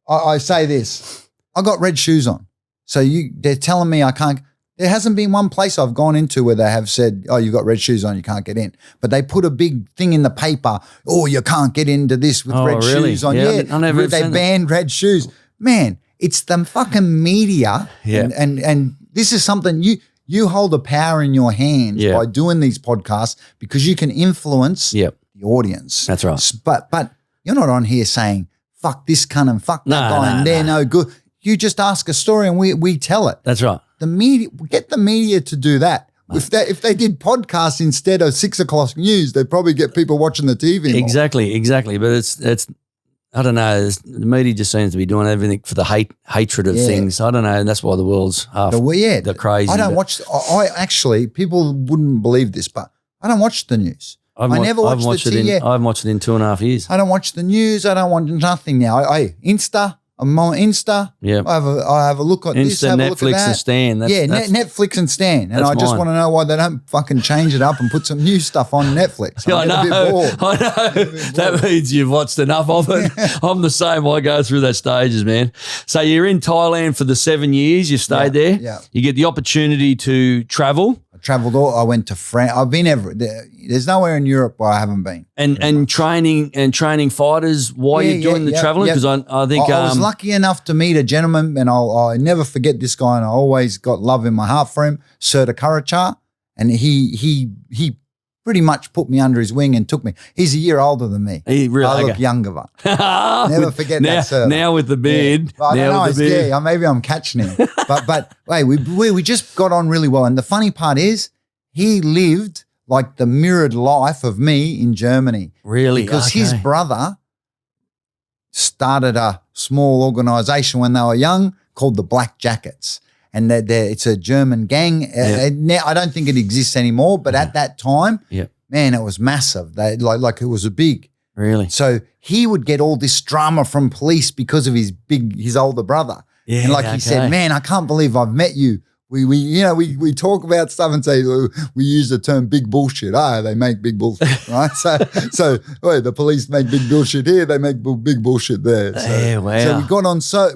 I say this: I got red shoes on, so they're telling me I can't. There hasn't been one place I've gone into where they have said, oh, you've got red shoes on, you can't get in. But they put a big thing in the paper, oh, you can't get into this with red shoes on. Yeah, they banned red shoes. Man, it's the fucking media. Yeah. And this is something you hold the power in your hands by doing these podcasts because you can influence the audience. That's right. But you're not on here saying, fuck this cunt and fuck that guy and they're no good. You just ask a story and we tell it. That's right. The media, get the media to do that. If they did podcasts instead of 6 o'clock news, they'd probably get people watching the TV more. Exactly. But it's I don't know. The media just seems to be doing everything for the hatred of things. I don't know, and that's why the world's half the crazy. I don't watch. I actually, people wouldn't believe this, but I don't watch the news. I never watch the TV. I haven't watched it in 2.5 years. I don't watch the news. I don't watch nothing now. I'm on Insta. Yeah, I have a look at this. Have Netflix a look at that. and Stan. Netflix and Stan. And I just want to know why they don't fucking change it up and put some new stuff on Netflix. I know. That means you've watched enough of it. I'm the same. I go through that stages, man. So you're in Thailand for the 7 years. You stayed there. Yeah. You get the opportunity to travel. Traveled all. I went to France. I've been everywhere. There's nowhere in Europe where I haven't been. And training fighters while you're doing the traveling, because I think I was lucky enough to meet a gentleman, and I'll never forget this guy, and I always got love in my heart for him, Sir Karacha, and he pretty much put me under his wing and took me. He's a year older than me. I look younger, but never forget that, sir. Now with the beard. Yeah. I don't know. Maybe I'm catching him. but hey, we just got on really well. And the funny part is he lived like the mirrored life of me in Germany. Really? Because his brother started a small organization when they were young called the Black Jackets. And it's a German gang. I don't think it exists anymore, but at that time, man, it was massive. Like it was a big. Really? So he would get all this drama from police because of his older brother. Yeah, and he said, man, I can't believe I've met you. We talk about stuff and say we use the term big bullshit. They make big bullshit, right? So the police make big bullshit here, they make big bullshit there. So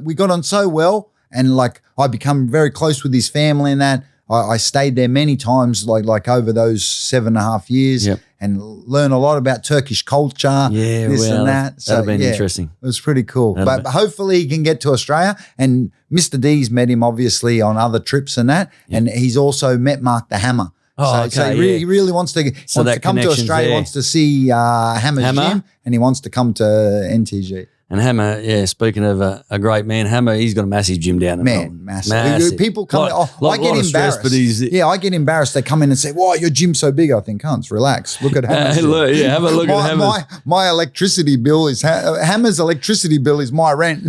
we got on so well. And I become very close with his family and that. I stayed there many times, like over those 7.5 years, and learn a lot about Turkish culture, and that. So that'd been interesting. It was pretty cool. But hopefully he can get to Australia. And Mr. D's met him obviously on other trips and that. And he's also met Mark the Hammer. So he really wants to come to Australia, wants to see Hammer's gym, and he wants to come to NTG. And Hammer, speaking of a great man, Hammer, he's got a massive gym down in Melbourne. Massive. People come I get embarrassed. I get embarrassed. They come in and say, why, your gym's so big? I think, cunts, relax. Look at Hammer's have a look at Hammer's. My electricity bill is, Hammer's electricity bill is my rent.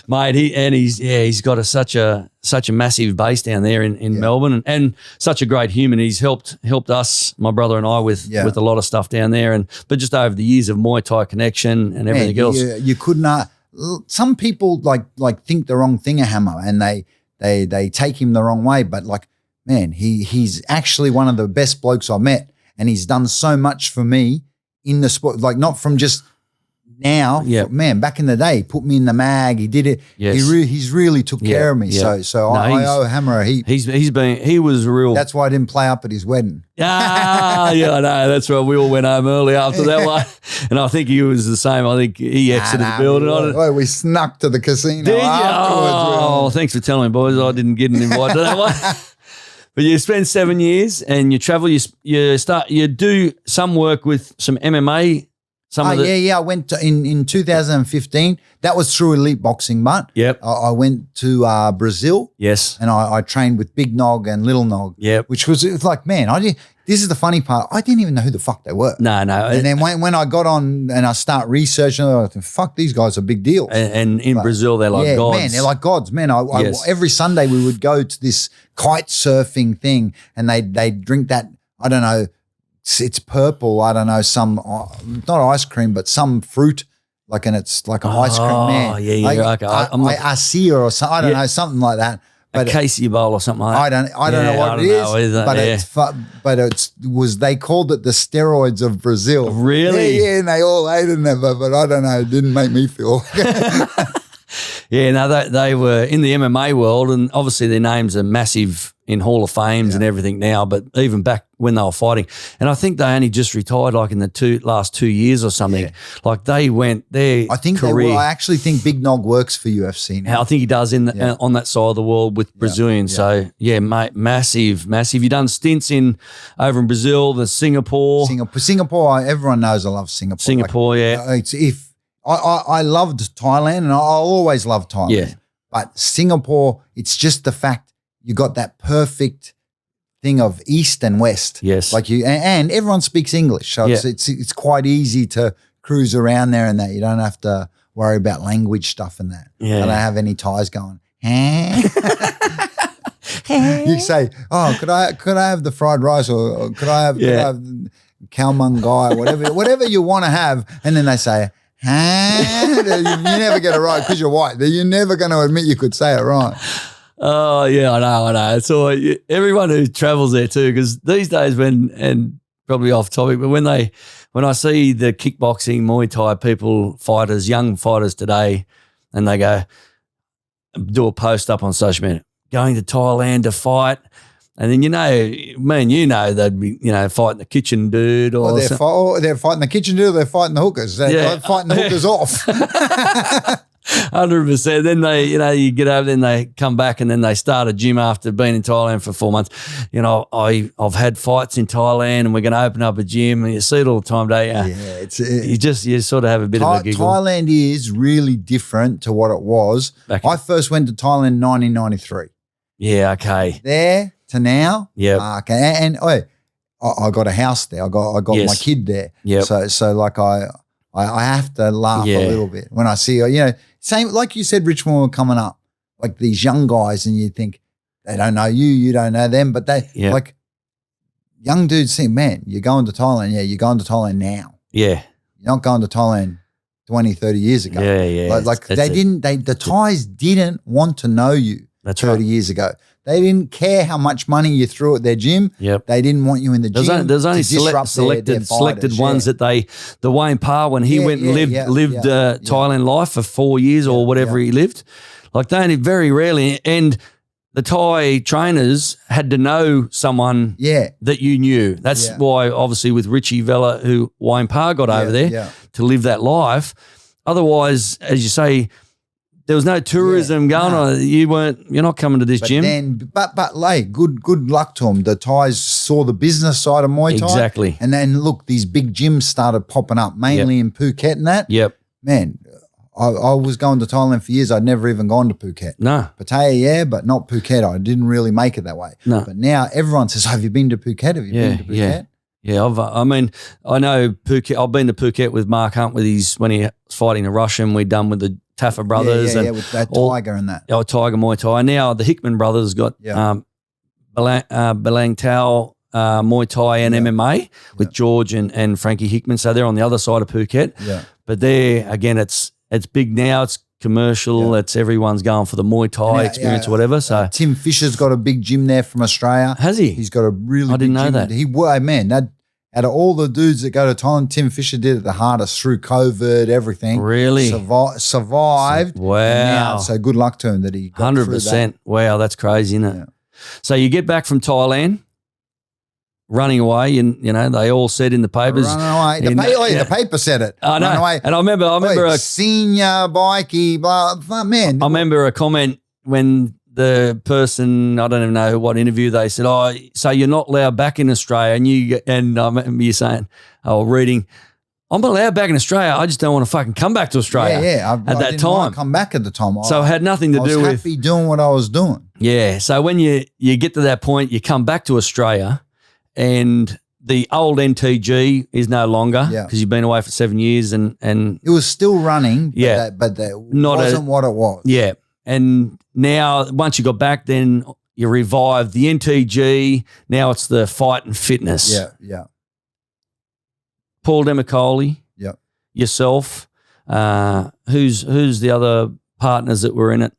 Mate, he's got such a massive base down there in Melbourne, and such a great human. He's helped us, my brother and I, with a lot of stuff down there, but just over the years of Muay Thai connection and everything else. You could not. Some people like think the wrong thing of Hammer, and they take him the wrong way. But like, man, he's actually one of the best blokes I met, and he's done so much for me in the sport. Like, not from just now, man, back in the day, put me in the mag. He did it. Yes. He's really took care of me. So I owe Hammer a heap. He was real. That's why I didn't play up at his wedding. I know. That's right. We all went home early after that one, and I think he was the same. I think he exited the building. We snuck to the casino. Did you? Afterwards. Oh, thanks for telling me, boys. I didn't get an invite to that one. But you spend 7 years and you travel. You do some work with some MMA. I went in 2015. That was through Elite Boxing, but I went to Brazil. Yes, and I trained with Big Nog and Little Nog. Yep, which was like, man, this is the funny part. I didn't even know who the fuck they were. No. And then when I got on and I start researching, I thought, fuck, these guys are big deals. And in Brazil, they're like gods. Man, they're like gods. Man, every Sunday we would go to this kite surfing thing, and they drink that, I don't know, it's purple, I don't know, some, not ice cream, but some fruit, and it's like an ice cream, man. Oh, yeah. Okay. Asia or something, I don't know, something like that. But a Casey bowl or something like that. I don't know what it is. But they called it the steroids of Brazil. Really? Yeah, and they all hated them, but I don't know, it didn't make me feel. Yeah, no, they were in the MMA world, and obviously their names are massive in Hall of Fames and everything now, but even back when they were fighting. And I think they only just retired like in the last 2 years or something. Yeah. Like they went their career. I actually think Big Nog works for UFC now. I think he does on that side of the world with Brazilians. Yeah. So, yeah, mate, massive. You've done stints over in Brazil, Singapore. Singapore, everyone knows I love Singapore. Singapore, I loved Thailand, and I'll always love Thailand. Yeah. But Singapore, it's just the fact you got that perfect thing of East and West. Yes. And everyone speaks English. So it's quite easy to cruise around there, and that you don't have to worry about language stuff and that. Yeah. I don't have any Thais going, You say, oh, could I have the fried rice, or could I have khao man gai, whatever you want to have, and then they say, you never get it right because you're white. You're never going to admit you could say it right. Oh, yeah, I know. It's all, everyone who travels there too, because these days and probably off topic, but when I see the kickboxing, Muay Thai young fighters today, and they go, do a post up on social media, going to Thailand to fight, and then they'd be fighting the kitchen dude, or they're fighting the kitchen dude, or they're fighting the hookers. They're fighting the hookers off. 100%. Then they, you get over, then they come back, and then they start a gym after being in Thailand for 4 months. I've had fights in Thailand, and we're going to open up a gym, and you see it all the time, don't you? Yeah, you sort of have a bit of a giggle. Thailand is really different to what it was. I first went to Thailand in 1993. Yeah, okay. There to now. Yeah. Okay. And I got a house there. I got my kid there. Yeah. So like I have to laugh a little bit when I see, same like you said, Rich, when we were coming up, like these young guys, and you think they don't know you, you don't know them, but they like young dudes say, man, you're going to Thailand. Yeah, you're going to Thailand now. Yeah. You're not going to Thailand 20, 30 years ago. Yeah. The Thais didn't want to know you 30 years ago. They didn't care how much money you threw at their gym. Yep. They didn't want you in the gym. There's only selected ones that the Wayne Parr, when he went and lived Thailand life for 4 years or whatever he lived, like they only very rarely, and the Thai trainers had to know someone that you knew. That's why obviously with Richie Vella, who Wayne Parr got over there to live that life. Otherwise, as you say, there was no tourism going on. You're not coming to this gym. But good luck to them. The Thais saw the business side of Muay Thai. Exactly. And then look, these big gyms started popping up, mainly in Phuket and that. Yep. Man, I was going to Thailand for years. I'd never even gone to Phuket. No. Pattaya, but not Phuket. I didn't really make it that way. No. But now everyone says, have you been to Phuket? Have you been to Phuket? Yeah, I know Phuket. I've been to Phuket with Mark Hunt when he was fighting the Russian. We'd done with the Taffer brothers. with that Tiger and that. Oh, Tiger Muay Thai. Now the Hickman brothers got Belang Tao Muay Thai and MMA with George and Frankie Hickman. So they're on the other side of Phuket. Yeah. But there, again, it's big now. It's commercial. It's everyone's going for the Muay Thai experience or whatever. So Tim Fisher's got a big gym there from Australia. Has he? He's got a really I didn't big know gym. that. Out of all the dudes that go to Thailand, Tim Fisher did it the hardest through COVID, everything. Really? Survived. Wow. Now, so good luck to him that he got 100%. Wow, that's crazy, isn't it? Yeah. So you get back from Thailand, running away, and they all said in the papers. Running away. The paper said it. I know. Run away. And I remember a senior bikey, blah, man. I remember a comment when the person, I don't even know what interview, they said, so you're not allowed back in Australia. And I remember you saying, reading, I'm allowed back in Australia. I just don't want to fucking come back to Australia. I didn't want to come back at the time. So it had nothing to do with. I was happy doing what I was doing. Yeah. So when you get to that point, you come back to Australia and the old NTG is no longer because you've been away for 7 years and it was still running. But that wasn't what it was. Yeah. And now once you got back, then you revived the NTG. Now it's the fight and fitness. Yeah. Paul Demicoli. Yeah. Yourself. Who's the other partners that were in it?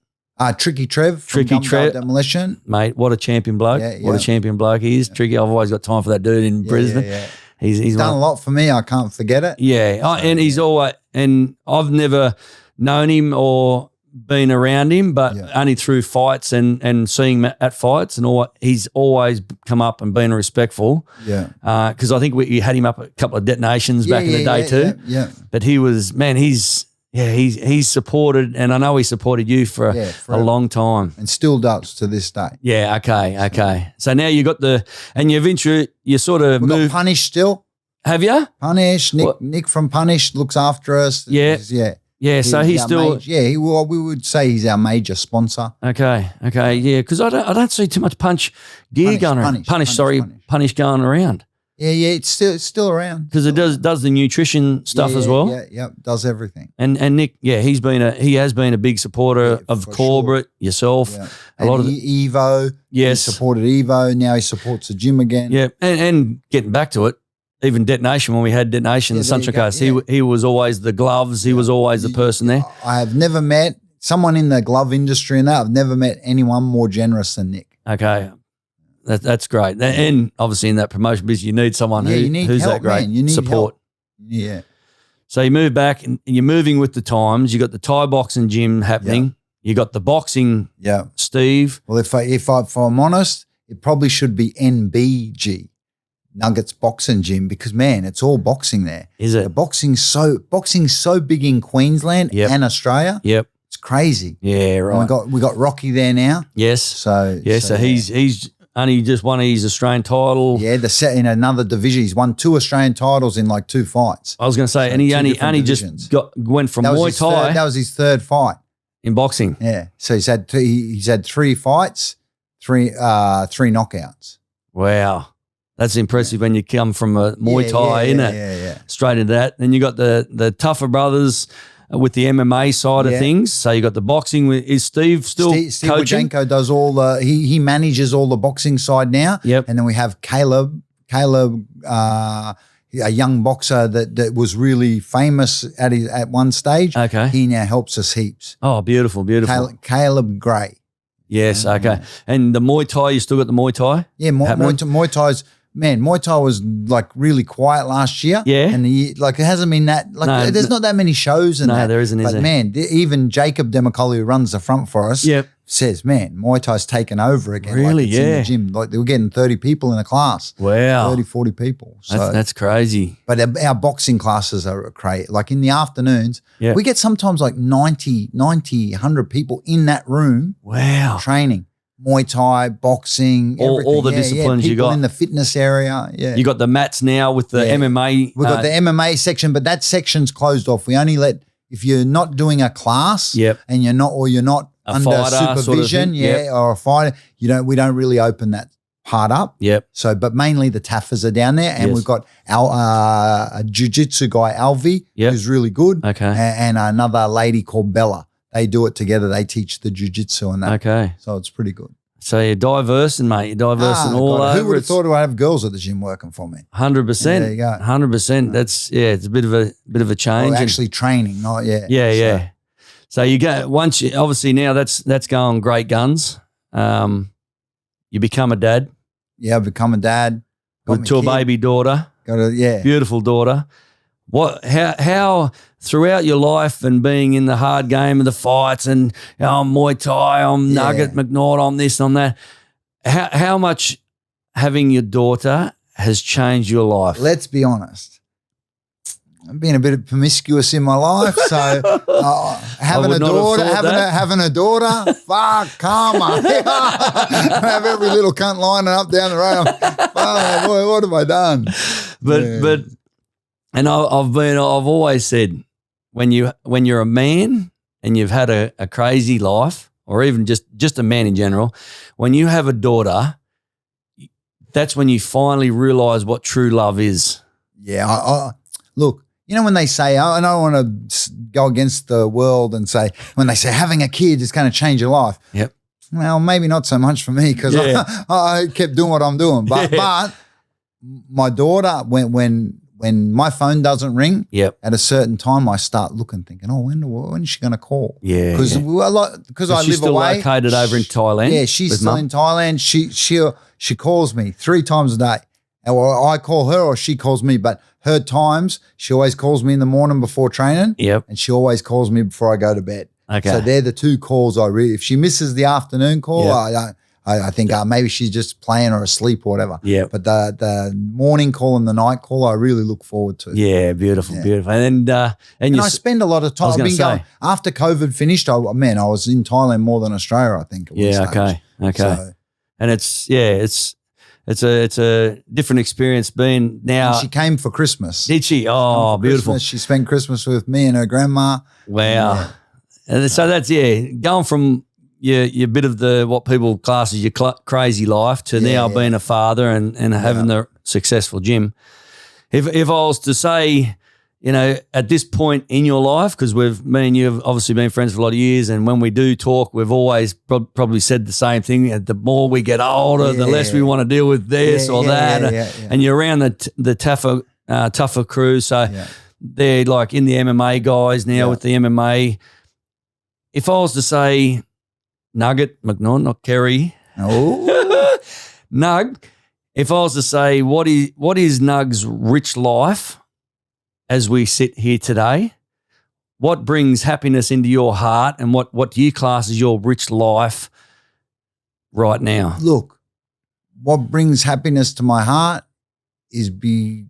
Tricky Trev from Demolition. Mate, what a champion bloke. What a champion bloke he is. Tricky, I've always got time for that dude in Brisbane. Yeah. He's done a lot for me. I can't forget it. Yeah. And he's always, and I've never known him or been around him, but only through fights and seeing him at fights and all. He's always come up and been respectful. Yeah. Because I think we had him up a couple of detonations back in the day too. Yeah. But he was, man, he's supported, and I know he supported you for a long time. And still does to this day. Yeah, okay. So now you got you sort of We've moved. got Punish still. Have you? Punish, Nick from Punish looks after us. Yeah. Yeah, so he's still we would say he's our major sponsor. Okay, yeah, because I don't see too much Punch gear going around. Punish going around. Yeah, it's still around because it does the nutrition stuff as well. Yeah, does everything. And Nick, he has been a big supporter of Corbett, yourself, a lot of Evo. Yes, he supported Evo. Now he supports the gym again. Yeah, and getting back to it. Even Detonation, when we had Detonation, the Sunshine Coast, he was always the gloves. He was always the person there. I have never met someone in the glove industry and that. I've never met anyone more generous than Nick. Okay. That's great. And obviously in that promotion business, you need someone who's help, that great. Man. You need support. Help. Yeah. So you move back and you're moving with the times. You got the Thai boxing gym happening. Yeah. You got the boxing, Steve. Well, if I'm honest, it probably should be NBG. Nuggets Boxing Gym, because man, it's all boxing there. Is it? The boxing's so big in Queensland and Australia. Yep. It's crazy. Yeah, right. And we got Rocky there now. Yes. So he's only just won his Australian title. Yeah, in another division. He's won 2 Australian titles in like 2 fights. I was going to say, and he only just went from Muay Thai. That was his 3rd fight in boxing. Yeah. So he's had 3 fights, 3 knockouts. Wow. That's impressive when you come from a Muay Thai, isn't it? Yeah. Straight into that. Then you got the Tougher brothers with the MMA side of things. So you got the boxing. Is Steve still Steve coaching? Wajenko does all the he manages all the boxing side now. Yep. And then we have Caleb, a young boxer that was really famous at one stage. Okay. He now helps us heaps. Oh, beautiful. Caleb Gray. Yes. Okay. And the Muay Thai, you still got the Muay Thai? Yeah, Muay Thai's. Man, Muay Thai was like really quiet last year. Yeah. And it hasn't been that, there's not that many shows in that. No, there isn't, But man, even Jacob Demicoli, who runs the front for us, says, man, Muay Thai's taken over again. Really? Like it's in the gym. Like they were getting 30 people in a class. Wow. 30, 40 people. So, that's crazy. But our boxing classes are crazy. Like in the afternoons, we get sometimes like 90, 100 people in that room. Wow. Training. Muay Thai, boxing, all the disciplines you got in the fitness area. Yeah, you got the mats now with the MMA. We've got the MMA section, but that section's closed off. We only let if you're not doing a class, and you're not a under fighter, supervision, sort of or a fighter. We don't really open that part up. Yep. So, but mainly the Taffas are down there, and Yes. we've got a jiu-jitsu guy, Alvi, Yep. who's really good. Okay. And another lady called Bella. They do it together. They teach the jiu-jitsu and that. Okay. So it's pretty good. So you're diverse, and mate, you're diverse and all God, over. who would have thought I'd have girls at the gym working for me? 100%. There you go. 100%. That's it's a bit of a change. Well, and- actually training, not yet. Yeah, So, yeah. So you go once you obviously now that's going great guns. You become a dad Yeah, I've become a dad. Got to a my kid. baby daughter, Got a, yeah. beautiful daughter. How throughout your life and being in the hard game of the fights and I'm Muay Thai, I'm Nugget McNaught, I'm this, I'm that. How much having your daughter has changed your life? Let's be honest. I've been a bit promiscuous in my life, so having a would not have daughter, thought that. having a daughter, fuck, karma. Have every little cunt lining up down the road. Oh boy, what have I done? But and I've always said when you're a man and you've had a crazy life, or even just a man in general, when you have a daughter, that's when you finally realize what true love is. Yeah, look. You know when they say, I don't want to go against the world and say, when they say having a kid is going to change your life. Yep. Well, maybe not so much for me because I kept doing what I'm doing. But my daughter, when my phone doesn't ring, at a certain time, I start looking, thinking, oh, when is she going to call? Yeah. Because I live she's still away. located over in Thailand. Yeah, she's with still mum? in Thailand. She calls me 3 times a day. Or I call her or she calls me, but her times, she always calls me in the morning before training. Yep. And she always calls me before I go to bed. Okay. So they're the 2 calls I really, if she misses the afternoon call, I think maybe she's just playing or asleep or whatever. Yep. But the morning call and the night call, I really look forward to. Yeah, beautiful. And I spend a lot of time. I was gonna say. After COVID finished, I was in Thailand more than Australia, I think. At one stage. Okay. So, And it's a different experience being now. and she came for Christmas. Did she? Oh, For beautiful. Christmas. She spent Christmas with me and her grandma. Wow. Yeah. And so that's, going from your bit of the what people class as your crazy life to now being a father and having the successful gym. If I was to say, at this point in your life, because me and you have obviously been friends for a lot of years, and when we do talk, we've always probably said the same thing. The more we get older, the less we want to deal with this or that. And you're around the tougher crew. So they're like in the MMA guys now with the MMA. If I was to say Nugget McNaught, not Kerry. Oh. Nug, if I was to say what is Nug's rich life as we sit here today, what brings happiness into your heart and what do you class as your rich life right now? Look, what brings happiness to my heart is being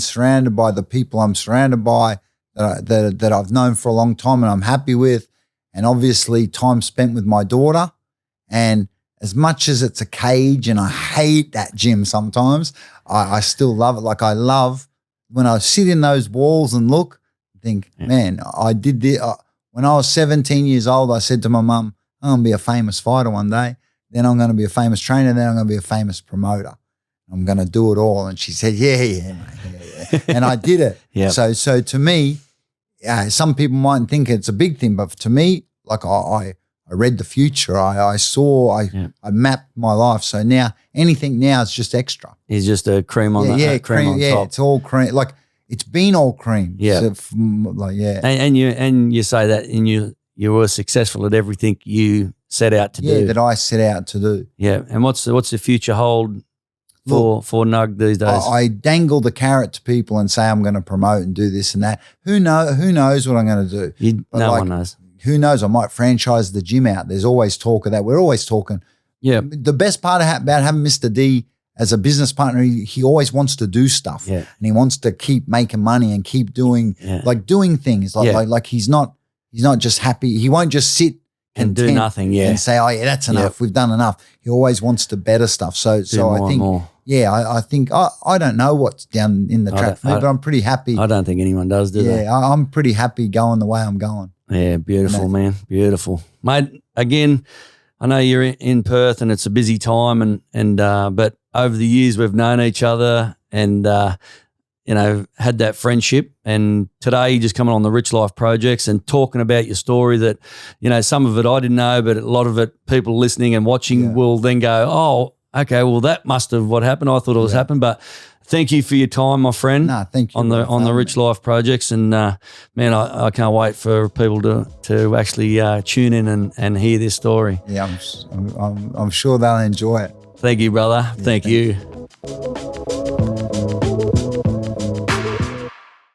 surrounded by the people I'm surrounded by that I've known for a long time and I'm happy with, and obviously time spent with my daughter. And as much as it's a cage and I hate that gym sometimes, I still love it. Like I love when I sit in those walls and look, think, man, I did this. When I was 17 years old, I said to my mum, I'm going to be a famous fighter one day. Then I'm going to be a famous trainer. Then I'm going to be a famous promoter. I'm going to do it all. And she said, yeah, mate, yeah. And I did it. So to me, some people might think it's a big thing, but to me, like I read the future. I mapped my life. So now anything now is just extra. It's just a cream on cream on top. It's all cream. Like it's been all cream. Yeah. So, And you say that and you were successful at everything you set out to do. Yeah, that I set out to do. Yeah. And what's the future hold for Nug these days? I dangle the carrot to people and say I'm going to promote and do this and that. Who knows what I'm going to do? No one knows. Who knows? I might franchise the gym out. There's always talk of that. We're always talking. Yeah. The best part about having Mr. D as a business partner, he always wants to do stuff. Yeah. And he wants to keep making money and keep doing doing things. Like he's not just happy. He won't just sit and do nothing. Yeah. And say, oh yeah, that's enough. We've done enough. He always wants to better stuff. So I think I think I don't know what's down in the track for me, but I'm pretty happy. I don't think anyone does, do they? Yeah, I'm pretty happy going the way I'm going. Yeah, beautiful, man. Beautiful. Mate, again, I know you're in Perth and it's a busy time, but over the years we've known each other and had that friendship. And today you're just coming on the Rich Life Projects and talking about your story that, some of it I didn't know, but a lot of it people listening and watching will then go, oh, okay, well that must have what happened. I thought it was happened, but thank you for your time, my friend. No, thank you on the Rich Life Projects, and man, I can't wait for people to actually tune in and hear this story. Yeah, I'm sure they'll enjoy it. Thank you, brother. Yeah, thank you.